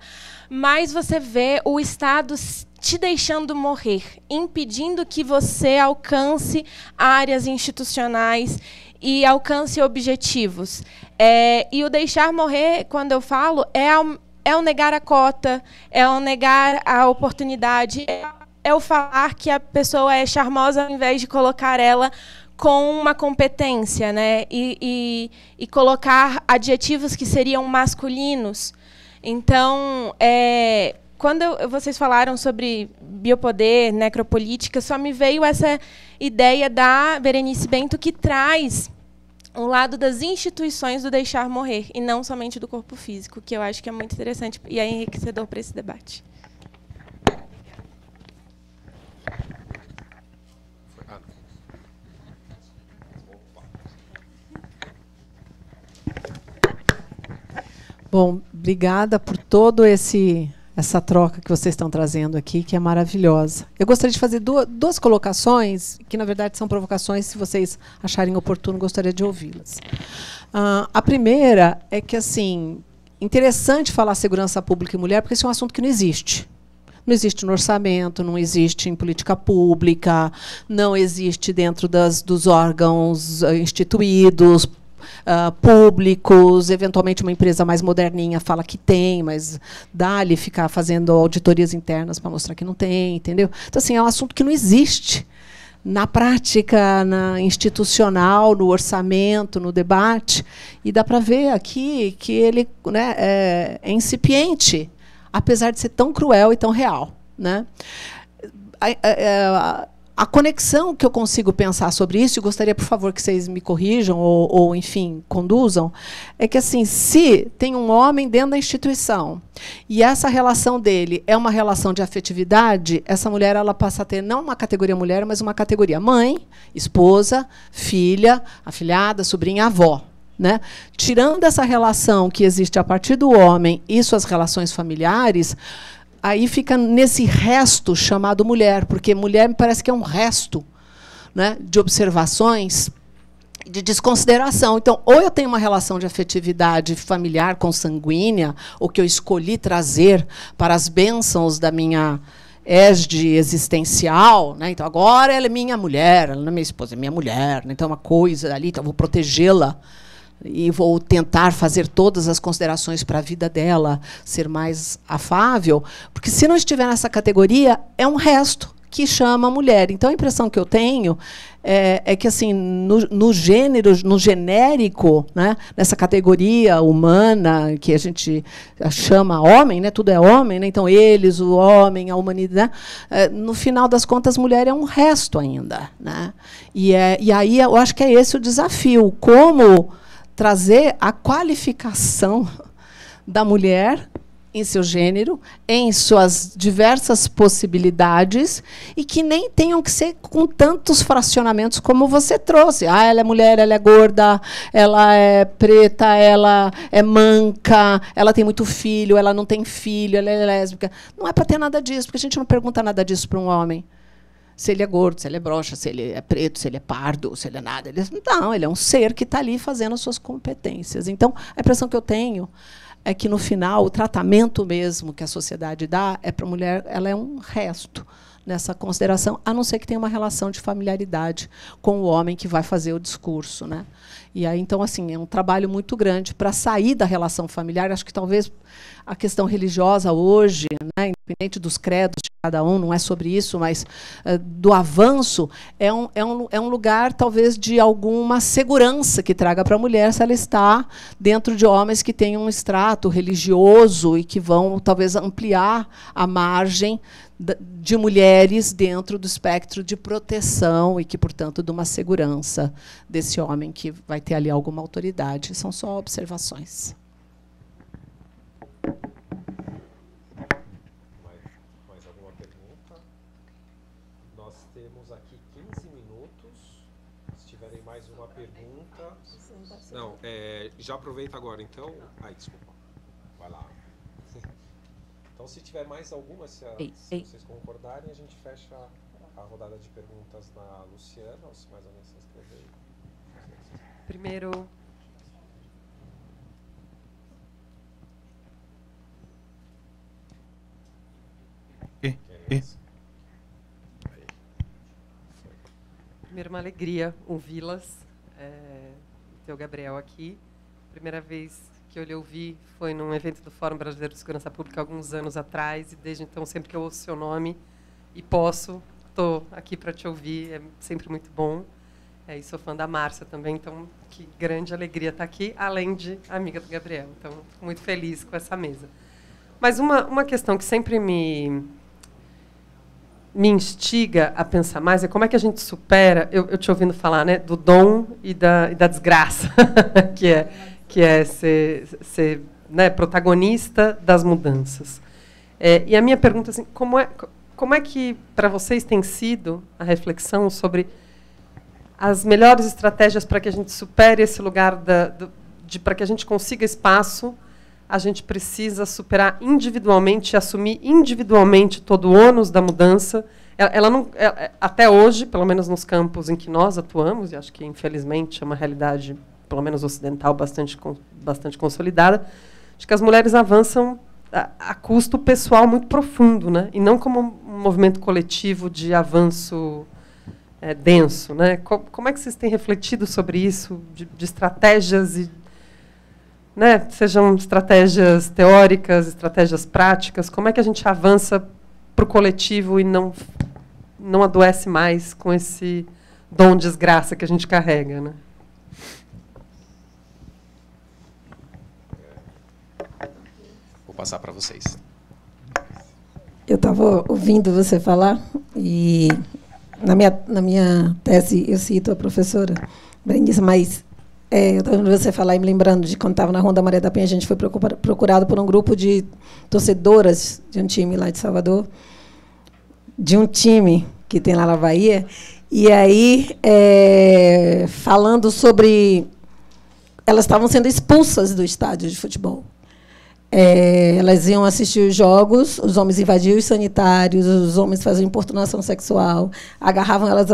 S5: mais você vê o Estado te deixando morrer, impedindo que você alcance áreas institucionais e alcance objetivos. E o deixar morrer, quando eu falo, é o negar a cota, é o negar a oportunidade, é o falar que a pessoa é charmosa ao invés de colocar ela com uma competência, né? E colocar adjetivos que seriam masculinos. Então, quando vocês falaram sobre biopoder, necropolítica, só me veio essa ideia da Berenice Bento, que traz o lado das instituições do deixar morrer, e não somente do corpo físico, que eu acho que é muito interessante e é enriquecedor para esse debate.
S2: Bom, obrigada por todo essa troca que vocês estão trazendo aqui, que é maravilhosa. Eu gostaria de fazer duas colocações, que, na verdade, são provocações, se vocês acharem oportuno, gostaria de ouvi-las. A primeira é que, assim, interessante falar segurança pública e mulher, porque esse é um assunto que não existe. Não existe no orçamento, não existe em política pública, não existe dentro dos órgãos instituídos, públicos, eventualmente uma empresa mais moderninha fala que tem, mas dá-lhe ficar fazendo auditorias internas para mostrar que não tem, entendeu? Então, assim, é um assunto que não existe na prática, na institucional, no orçamento, no debate, e dá para ver aqui que ele, né, é incipiente, apesar de ser tão cruel e tão real, né? A conexão que eu consigo pensar sobre isso, e gostaria, por favor, que vocês me corrijam ou enfim, conduzam, é que, assim, se tem um homem dentro da instituição e essa relação dele é uma relação de afetividade, essa mulher ela passa a ter não uma categoria mulher, mas uma categoria mãe, esposa, filha, afilhada, sobrinha, avó. Né? Tirando essa relação que existe a partir do homem e suas relações familiares, aí fica nesse resto chamado mulher, porque mulher me parece que é um resto, né, de observações, de desconsideração. Então, ou eu tenho uma relação de afetividade familiar, consanguínea, ou que eu escolhi trazer para as bênçãos da minha égide existencial, né? Então, agora ela é minha mulher, ela não é minha esposa, é minha mulher, né? Então, é uma coisa ali, então eu vou protegê-la, e vou tentar fazer todas as considerações para a vida dela ser mais afável, porque se não estiver nessa categoria, é um resto que chama a mulher. Então, a impressão que eu tenho é que, assim, no gênero, no genérico, né, nessa categoria humana que a gente chama homem, né, tudo é homem, né, então eles, o homem, a humanidade, no final das contas, mulher é um resto ainda, né? E aí eu acho que é esse o desafio, como trazer a qualificação da mulher em seu gênero, em suas diversas possibilidades, e que nem tenham que ser com tantos fracionamentos como você trouxe. Ela é mulher, ela é gorda, ela é preta, ela é manca, ela tem muito filho, ela não tem filho, ela é lésbica. Não é para ter nada disso, porque a gente não pergunta nada disso para um homem. Se ele é gordo, se ele é broxa, se ele é preto, se ele é pardo, se ele é nada. Não, ele é um ser que está ali fazendo as suas competências. Então, a impressão que eu tenho é que, no final, o tratamento mesmo que a sociedade dá é para a mulher, ela é um resto nessa consideração, a não ser que tenha uma relação de familiaridade com o homem que vai fazer o discurso, né? E aí, então, assim, é um trabalho muito grande para sair da relação familiar. Acho que talvez a questão religiosa hoje, né, independente dos credos de cada um, não é sobre isso, mas do avanço, é um lugar, talvez, de alguma segurança que traga para a mulher se ela está dentro de homens que têm um extrato religioso e que vão, talvez, ampliar a margem de mulheres dentro do espectro de proteção e que, portanto, de uma segurança desse homem que vai ter ali alguma autoridade. São só observações.
S1: Mais alguma pergunta? Nós temos aqui 15 minutos. Se tiverem mais uma pergunta... Não, já aproveita agora, então... Ai, desculpa. Vai lá. Então, se tiver mais alguma, se vocês concordarem, a gente fecha a rodada de perguntas na Luciana, ou se mais alguém se inscrever.
S6: Primeiro... Primeiro, uma alegria ouvi-las, ter o Gabriel aqui. Primeira vez que eu lhe ouvi foi num evento do Fórum Brasileiro de Segurança Pública, alguns anos atrás, e desde então, sempre que eu ouço seu nome e posso, estou aqui para te ouvir, é sempre muito bom. E sou fã da Márcia também, então que grande alegria estar aqui, além de amiga do Gabriel. Então, estou muito feliz com essa mesa. Mas uma questão que sempre me instiga a pensar mais é como é que a gente supera, eu te ouvindo falar, né, do dom e da desgraça, que é ser né, protagonista das mudanças. E a minha pergunta é assim, como é que para vocês tem sido a reflexão sobre as melhores estratégias para que a gente supere esse lugar para que a gente consiga espaço, a gente precisa superar individualmente, assumir individualmente todo o ônus da mudança. Até hoje, pelo menos nos campos em que nós atuamos, e acho que, infelizmente, é uma realidade, pelo menos ocidental, bastante consolidada, acho que as mulheres avançam a custo pessoal muito profundo, né? E não como um movimento coletivo de avanço denso, né? Como é que vocês têm refletido sobre isso, de estratégias, né? Sejam estratégias teóricas, estratégias práticas, como é que a gente avança para o coletivo e não adoece mais com esse dom de desgraça que a gente carrega, né?
S1: Vou passar para vocês.
S3: Eu estava ouvindo você falar e na minha tese eu cito a professora Berenice, mas eu estava ouvindo você falar e me lembrando de quando estava na Ronda Maria da Penha, a gente foi procurado por um grupo de torcedoras de um time lá de Salvador, de um time que tem lá na Bahia, e aí falando sobre... Elas estavam sendo expulsas do estádio de futebol. Elas iam assistir os jogos, os homens invadiam os sanitários, os homens faziam importunação sexual, agarravam elas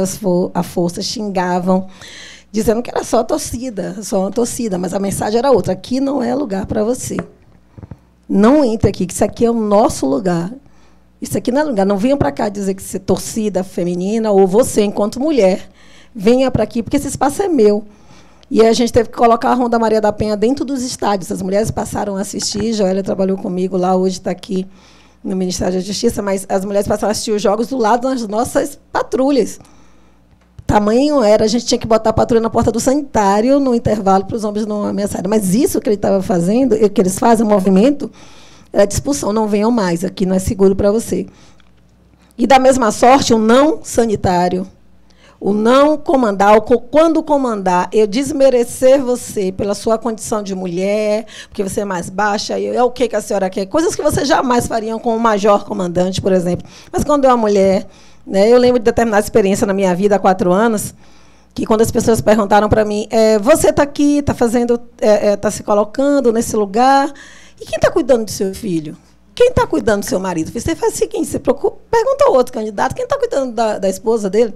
S3: à força, xingavam, dizendo que era só uma torcida, mas a mensagem era outra. Aqui não é lugar para você. Não entre aqui, que isso aqui é o nosso lugar. Isso aqui não é lugar. Não venha para cá dizer que você é torcida feminina, ou você, enquanto mulher, venha para aqui, porque esse espaço é meu. E a gente teve que colocar a Ronda Maria da Penha dentro dos estádios. As mulheres passaram a assistir, Joélia trabalhou comigo lá, hoje está aqui no Ministério da Justiça, mas as mulheres passaram a assistir os jogos do lado das nossas patrulhas. Tamanho era, a gente tinha que botar a patrulha na porta do sanitário no intervalo para os homens não ameaçarem. Mas isso que ele estava fazendo, que eles fazem, o movimento, é de expulsão. Não venham mais, aqui não é seguro para você. E, da mesma sorte, o não sanitário, o não comandar, quando comandar, eu desmerecer você pela sua condição de mulher, porque você é mais baixa, é o que a senhora quer. Coisas que você jamais fariam com o major comandante, por exemplo. Mas quando é uma mulher... Né, eu lembro de determinada experiência na minha vida há 4 anos, que quando as pessoas perguntaram para mim, você está aqui, está fazendo, está se colocando nesse lugar, e quem está cuidando do seu filho? Quem está cuidando do seu marido? Você faz o seguinte, você pergunta ao outro candidato, quem está cuidando da esposa dele?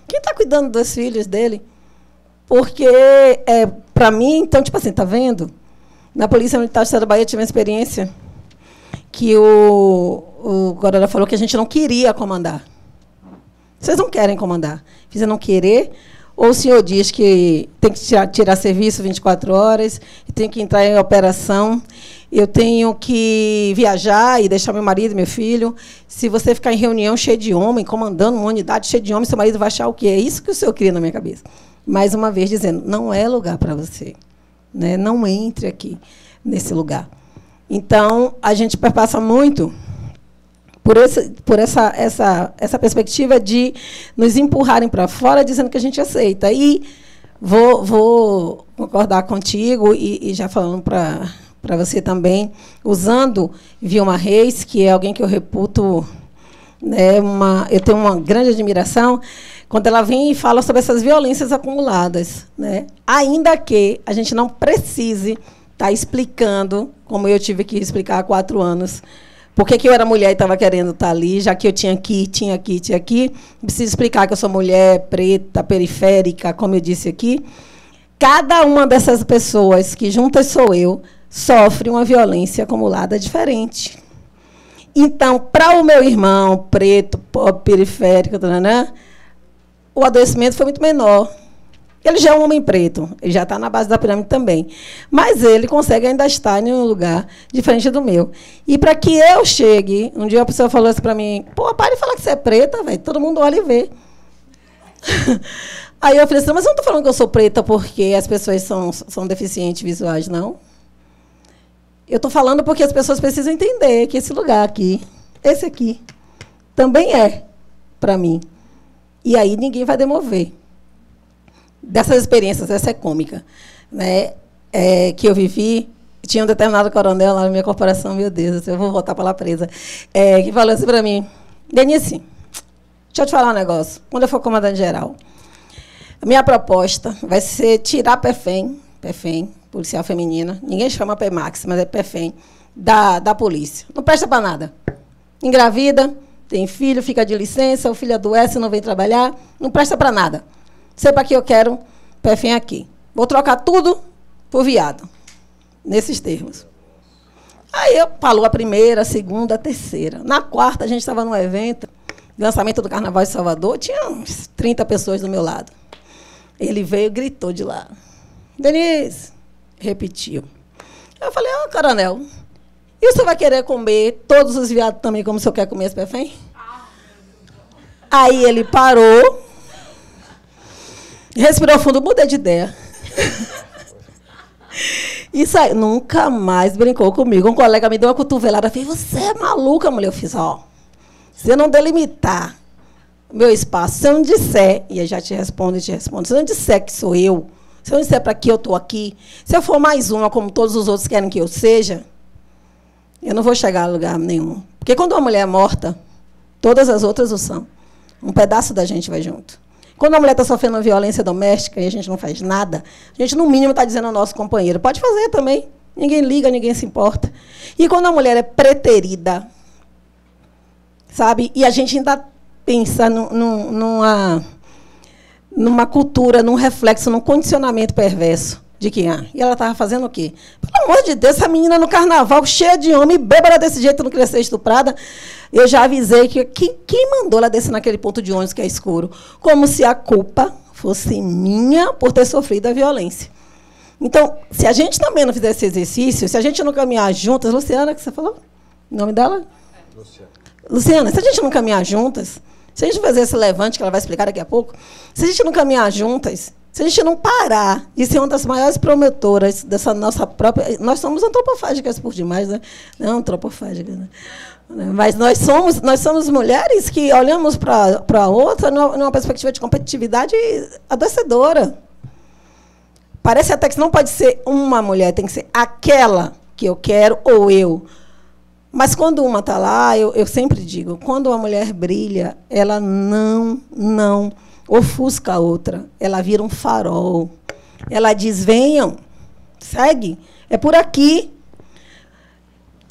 S3: Quem está cuidando dos filhos dele? Porque, para mim, então, tipo assim, está vendo? Na Polícia Militar do Estado da Bahia eu tive uma experiência que o Gorora falou que a gente não queria comandar. Vocês não querem comandar. Vocês não querer, ou o senhor diz que tem que tirar serviço 24 horas, tem que entrar em operação, eu tenho que viajar e deixar meu marido e meu filho. Se você ficar em reunião cheio de homem, comandando uma unidade cheia de homem, seu marido vai achar o quê? É isso que o senhor cria na minha cabeça. Mais uma vez dizendo, não é lugar para você. Né? Não entre aqui, nesse lugar. Então, a gente passa muito... por essa perspectiva de nos empurrarem para fora, dizendo que a gente aceita. E vou concordar contigo, e já falando para você também, usando Vilma Reis, que é alguém que eu reputo, né, eu tenho uma grande admiração, quando ela vem e fala sobre essas violências acumuladas. Né? Ainda que a gente não precise estar explicando, como eu tive que explicar há 4 anos, por que eu era mulher e estava querendo estar ali, já que eu tinha aqui. Preciso explicar que eu sou mulher, preta, periférica, como eu disse aqui. Cada uma dessas pessoas, que juntas sou eu, sofre uma violência acumulada diferente. Então, para o meu irmão, preto, pobre, periférico, o adoecimento foi muito menor. Ele já é um homem preto, ele já está na base da pirâmide também. Mas ele consegue ainda estar em um lugar diferente do meu. E para que eu chegue, um dia a pessoa falou assim para mim, para de falar que você é preta, velho, todo mundo olha e vê. Aí eu falei assim, mas eu não estou falando que eu sou preta porque as pessoas são deficientes visuais, não. Eu estou falando porque as pessoas precisam entender que esse lugar aqui, esse aqui, também é para mim. E aí ninguém vai demover. Dessas experiências, essa é cômica, né? Que eu vivi, tinha um determinado coronel lá na minha corporação, meu Deus, eu vou voltar para lá presa, que falou assim para mim, Denise, deixa eu te falar um negócio, quando eu for comandante geral, a minha proposta vai ser tirar PFEM, policial feminina, ninguém chama PMAX, mas é PFEM, da polícia. Não presta para nada. Engravida, tem filho, fica de licença, o filho adoece, não vem trabalhar, não presta para nada. Sei para que eu quero PFEM aqui. Vou trocar tudo por viado, nesses termos. Aí eu falou a primeira, a segunda, a terceira. Na quarta, a gente estava num evento, lançamento do Carnaval de Salvador, tinha uns 30 pessoas do meu lado. Ele veio e gritou de lá. Denise, repetiu. Eu falei, coronel, e o senhor vai querer comer todos os viados também, como o senhor quer comer esse PFEM? Aí ele parou, respirou fundo, mudei de ideia. Isso aí, nunca mais brincou comigo. Um colega me deu uma cotovelada, falei, você é maluca, mulher? Eu fiz, se eu não delimitar meu espaço, se eu não disser, e eu já te respondo, se eu não disser que sou eu, se eu não disser para que eu estou aqui, se eu for mais uma, como todos os outros querem que eu seja, eu não vou chegar a lugar nenhum. Porque quando uma mulher é morta, todas as outras o são. Um pedaço da gente vai junto. Quando a mulher está sofrendo violência doméstica e a gente não faz nada, a gente, no mínimo, está dizendo ao nosso companheiro, pode fazer também. Ninguém liga, ninguém se importa. E quando a mulher é preterida, sabe? E a gente ainda pensa numa cultura, num reflexo, num condicionamento perverso de que, e ela estava fazendo o quê? Pelo amor de Deus, essa menina no carnaval, cheia de homem, bêbada desse jeito, não queria ser estuprada. Eu já avisei que quem mandou ela descer naquele ponto de ônibus que é escuro? Como se a culpa fosse minha por ter sofrido a violência. Então, se a gente também não fizer esse exercício, se a gente não caminhar juntas, Luciana, que você falou? O nome dela? Luciana, se a gente não caminhar juntas, se a gente fazer esse levante, que ela vai explicar daqui a pouco, se a gente não caminhar juntas, se a gente não parar de ser uma das maiores promotoras dessa nossa própria... Nós somos antropofágicas por demais, né? Não antropofágicas, né? Mas nós somos mulheres que olhamos para a outra numa perspectiva de competitividade adoecedora. Parece até que não pode ser uma mulher, tem que ser aquela que eu quero ou eu. Mas quando uma está lá, eu sempre digo, quando uma mulher brilha, ela não ofusca a outra. Ela vira um farol. Ela diz, venham, segue. É por aqui.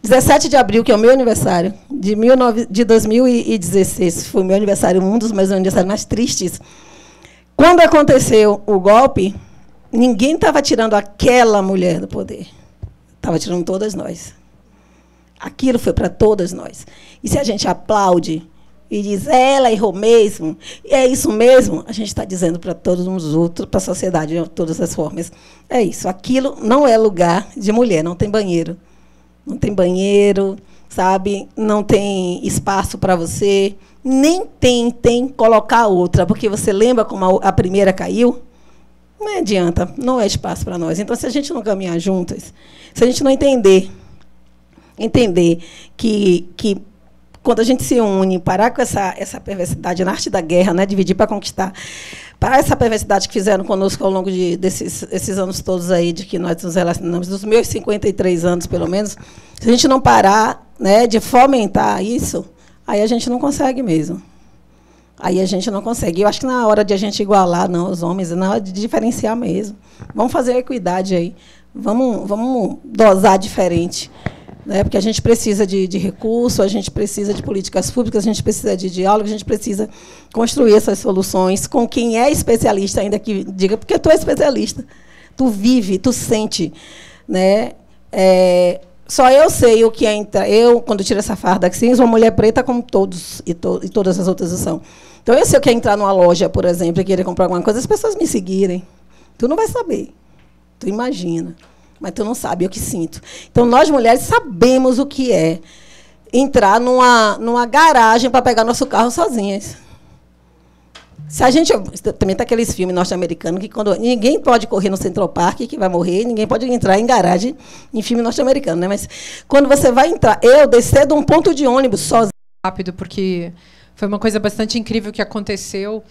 S3: 17 de abril, que é o meu aniversário, de 2016, foi o meu aniversário, um dos meus aniversários mais tristes. Quando aconteceu o golpe, ninguém estava tirando aquela mulher do poder. Estava tirando todas nós. Aquilo foi para todas nós. E se a gente aplaude e diz, ela errou mesmo, e é isso mesmo, a gente está dizendo para todos os outros, para a sociedade, de todas as formas. É isso. Aquilo não é lugar de mulher, não tem banheiro. Não tem banheiro, sabe? Não tem espaço para você. Nem tem colocar outra, porque você lembra como a primeira caiu? Não adianta, não é espaço para nós. Então, se a gente não caminhar juntas, se a gente não entender que quando a gente se une, parar com essa perversidade na arte da guerra, né, dividir para conquistar, parar essa perversidade que fizeram conosco ao longo desses anos todos aí, de que nós nos relacionamos, dos meus 53 anos, pelo menos, se a gente não parar, né, de fomentar isso, aí a gente não consegue mesmo. Aí a gente não consegue. Eu acho que na hora de a gente igualar, não, os homens, na hora de diferenciar mesmo. Vamos fazer a equidade aí. Vamos dosar diferente. Né? Porque a gente precisa de recursos, a gente precisa de políticas públicas, a gente precisa de diálogo, a gente precisa construir essas soluções com quem é especialista, ainda que diga, porque tu é especialista. Tu vive, tu sente. Né? Só eu sei o que é entrar. Eu, quando tiro essa farda aqui, sou uma mulher preta como todos e todas as outras são. Então, eu sei o que é entrar numa loja, por exemplo, e querer comprar alguma coisa, as pessoas me seguirem. Tu não vai saber. Tu imagina. Mas tu não sabe, eu que sinto. Então, nós, mulheres, sabemos o que é entrar numa garagem para pegar nosso carro sozinhas. Se a gente... Também tem aqueles filmes norte-americanos que quando ninguém pode correr no Central Park, que vai morrer, ninguém pode entrar em garagem em filme norte-americano, né? Mas quando você vai entrar... Eu descer de um ponto de ônibus sozinha...
S2: Rápido, porque foi uma coisa bastante incrível que aconteceu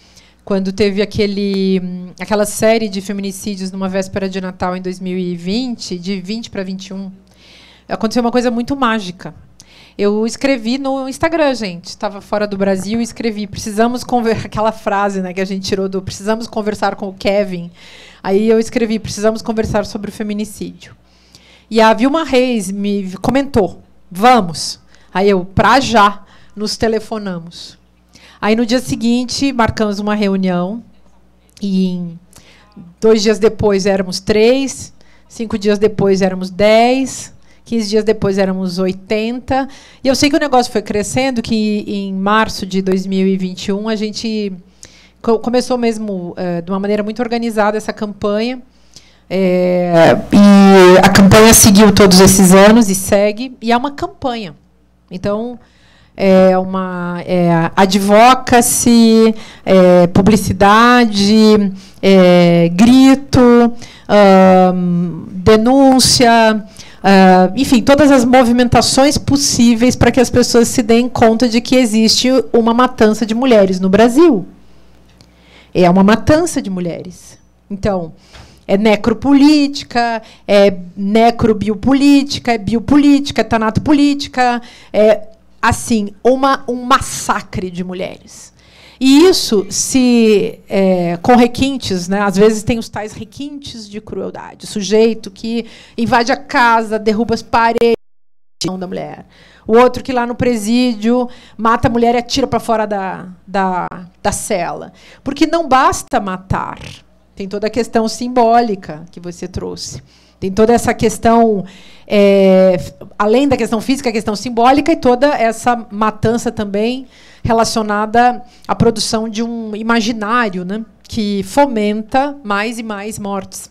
S2: quando teve aquela série de feminicídios numa véspera de Natal em 2020, de 20 para 21. Aconteceu uma coisa muito mágica. Eu escrevi no Instagram, gente. Estava fora do Brasil e escrevi. Precisamos conversar. Aquela frase, né, que a gente tirou do precisamos conversar com o Kevin. Aí eu escrevi, precisamos conversar sobre o feminicídio. E a Vilma Reis me comentou, vamos. Aí eu, pra já, nos telefonamos. Aí no dia seguinte, marcamos uma reunião. E 2 dias depois éramos 3, 5 dias depois éramos 10, 15 dias depois éramos 80. E eu sei que o negócio foi crescendo, que em março de 2021 a gente começou mesmo de uma maneira muito organizada essa campanha. E a campanha seguiu todos esses anos e segue. E é uma campanha. Então, é uma advocacy, publicidade, grito, denúncia... enfim, todas as movimentações possíveis para que as pessoas se deem conta de que existe uma matança de mulheres no Brasil. É uma matança de mulheres. Então, é necropolítica, é necrobiopolítica, é biopolítica, é tanatopolítica, é, assim, um massacre de mulheres. E isso com requintes, né? Às vezes tem os tais requintes de crueldade. O sujeito que invade a casa, derruba as paredes da mulher. O outro que lá no presídio mata a mulher e atira para fora da cela. Porque não basta matar. Tem toda a questão simbólica que você trouxe. Tem toda essa questão, além da questão física, a questão simbólica e toda essa matança também relacionada à produção de um imaginário, né, que fomenta mais e mais mortes.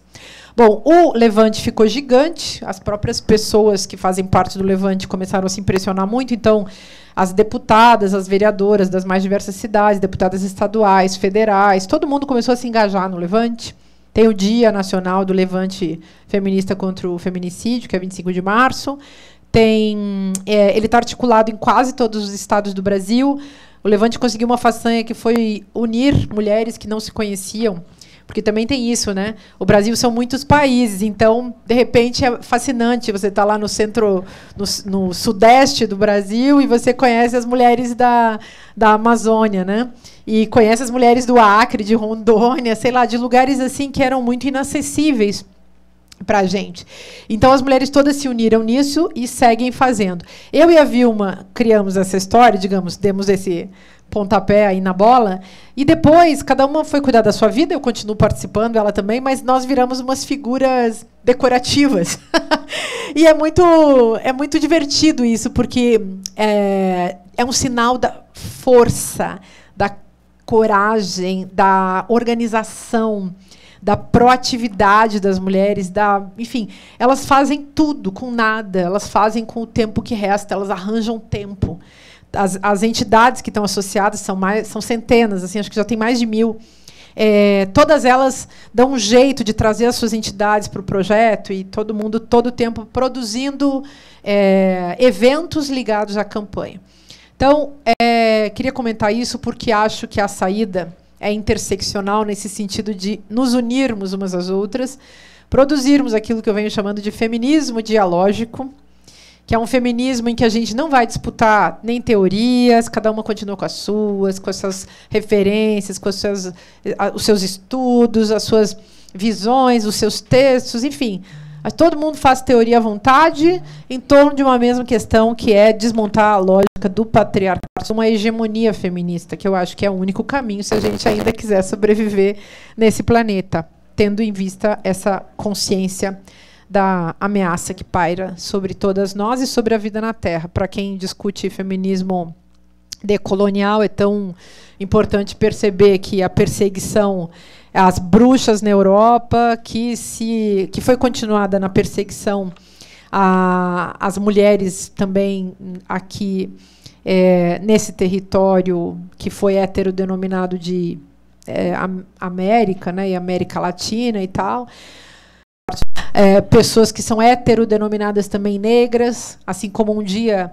S2: Bom, Bom, o Levante ficou gigante, as próprias pessoas que fazem parte do Levante começaram a se impressionar muito, então as deputadas, as vereadoras das mais diversas cidades, deputadas estaduais, federais, todo mundo começou a se engajar no Levante. Tem o Dia Nacional do Levante Feminista contra o Feminicídio, que é 25 de março. Ele está articulado em quase todos os estados do Brasil. O Levante conseguiu uma façanha que foi unir mulheres que não se conheciam, porque também tem isso, né? O Brasil são muitos países, então, de repente, é fascinante. Você está lá no centro, no sudeste do Brasil, e você conhece as mulheres da Amazônia, né? E conhece as mulheres do Acre, de Rondônia, sei lá, de lugares assim que eram muito inacessíveis para a gente. Então, as mulheres todas se uniram nisso e seguem fazendo. Eu e a Vilma criamos essa história, digamos, demos esse pontapé aí na bola, e depois cada uma foi cuidar da sua vida, eu continuo participando, ela também, mas nós viramos umas figuras decorativas. E é muito divertido isso, porque é um sinal da força, da coragem, da organização, da proatividade das mulheres, enfim, elas fazem tudo com nada, elas fazem com o tempo que resta, elas arranjam tempo. As entidades que estão associadas são centenas, assim, acho que já tem mais de 1000. Todas elas dão um jeito de trazer as suas entidades para o projeto, e todo mundo, todo o tempo, produzindo eventos ligados à campanha. Então, queria comentar isso porque acho que a saída é interseccional nesse sentido de nos unirmos umas às outras, produzirmos aquilo que eu venho chamando de feminismo dialógico, que é um feminismo em que a gente não vai disputar nem teorias, cada uma continua com as suas referências, com os seus estudos, as suas visões, os seus textos, enfim. Todo mundo faz teoria à vontade em torno de uma mesma questão, que é desmontar a lógica do patriarcado, uma hegemonia feminista, que eu acho que é o único caminho se a gente ainda quiser sobreviver nesse planeta, tendo em vista essa consciência da ameaça que paira sobre todas nós e sobre a vida na Terra. Para quem discute feminismo decolonial, é tão importante perceber que a perseguição às bruxas na Europa, que foi continuada na perseguição às mulheres também aqui nesse território que foi heterodenominado de América, né, e América Latina e tal. Pessoas que são heterodenominadas também negras, assim como um dia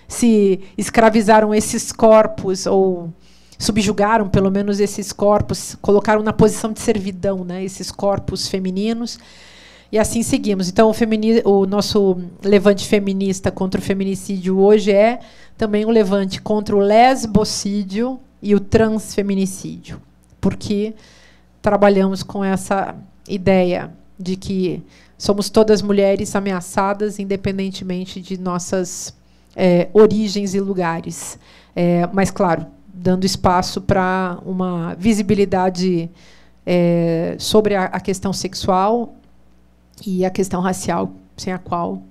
S2: se escravizaram esses corpos, ou subjugaram pelo menos esses corpos, colocaram na posição de servidão, né, esses corpos femininos, e assim seguimos. Então, o nosso levante feminista contra o feminicídio hoje é também um levante contra o lesbocídio e o transfeminicídio, porque trabalhamos com essa ideia de que somos todas mulheres ameaçadas, independentemente de nossas origens e lugares. Mas, claro, dando espaço para uma visibilidade sobre a questão sexual e a questão racial, sem a qual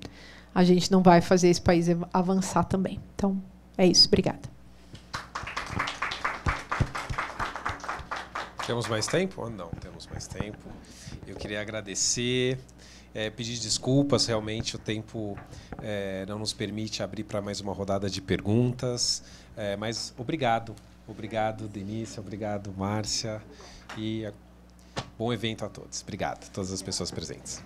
S2: a gente não vai fazer esse país avançar também. Então, é isso. Obrigada.
S1: Temos mais tempo? Ou não temos mais tempo? Eu queria agradecer, pedir desculpas, realmente o tempo não nos permite abrir para mais uma rodada de perguntas, mas obrigado. Obrigado, Denise, obrigado, Márcia, e bom evento a todos. Obrigado a todas as pessoas presentes.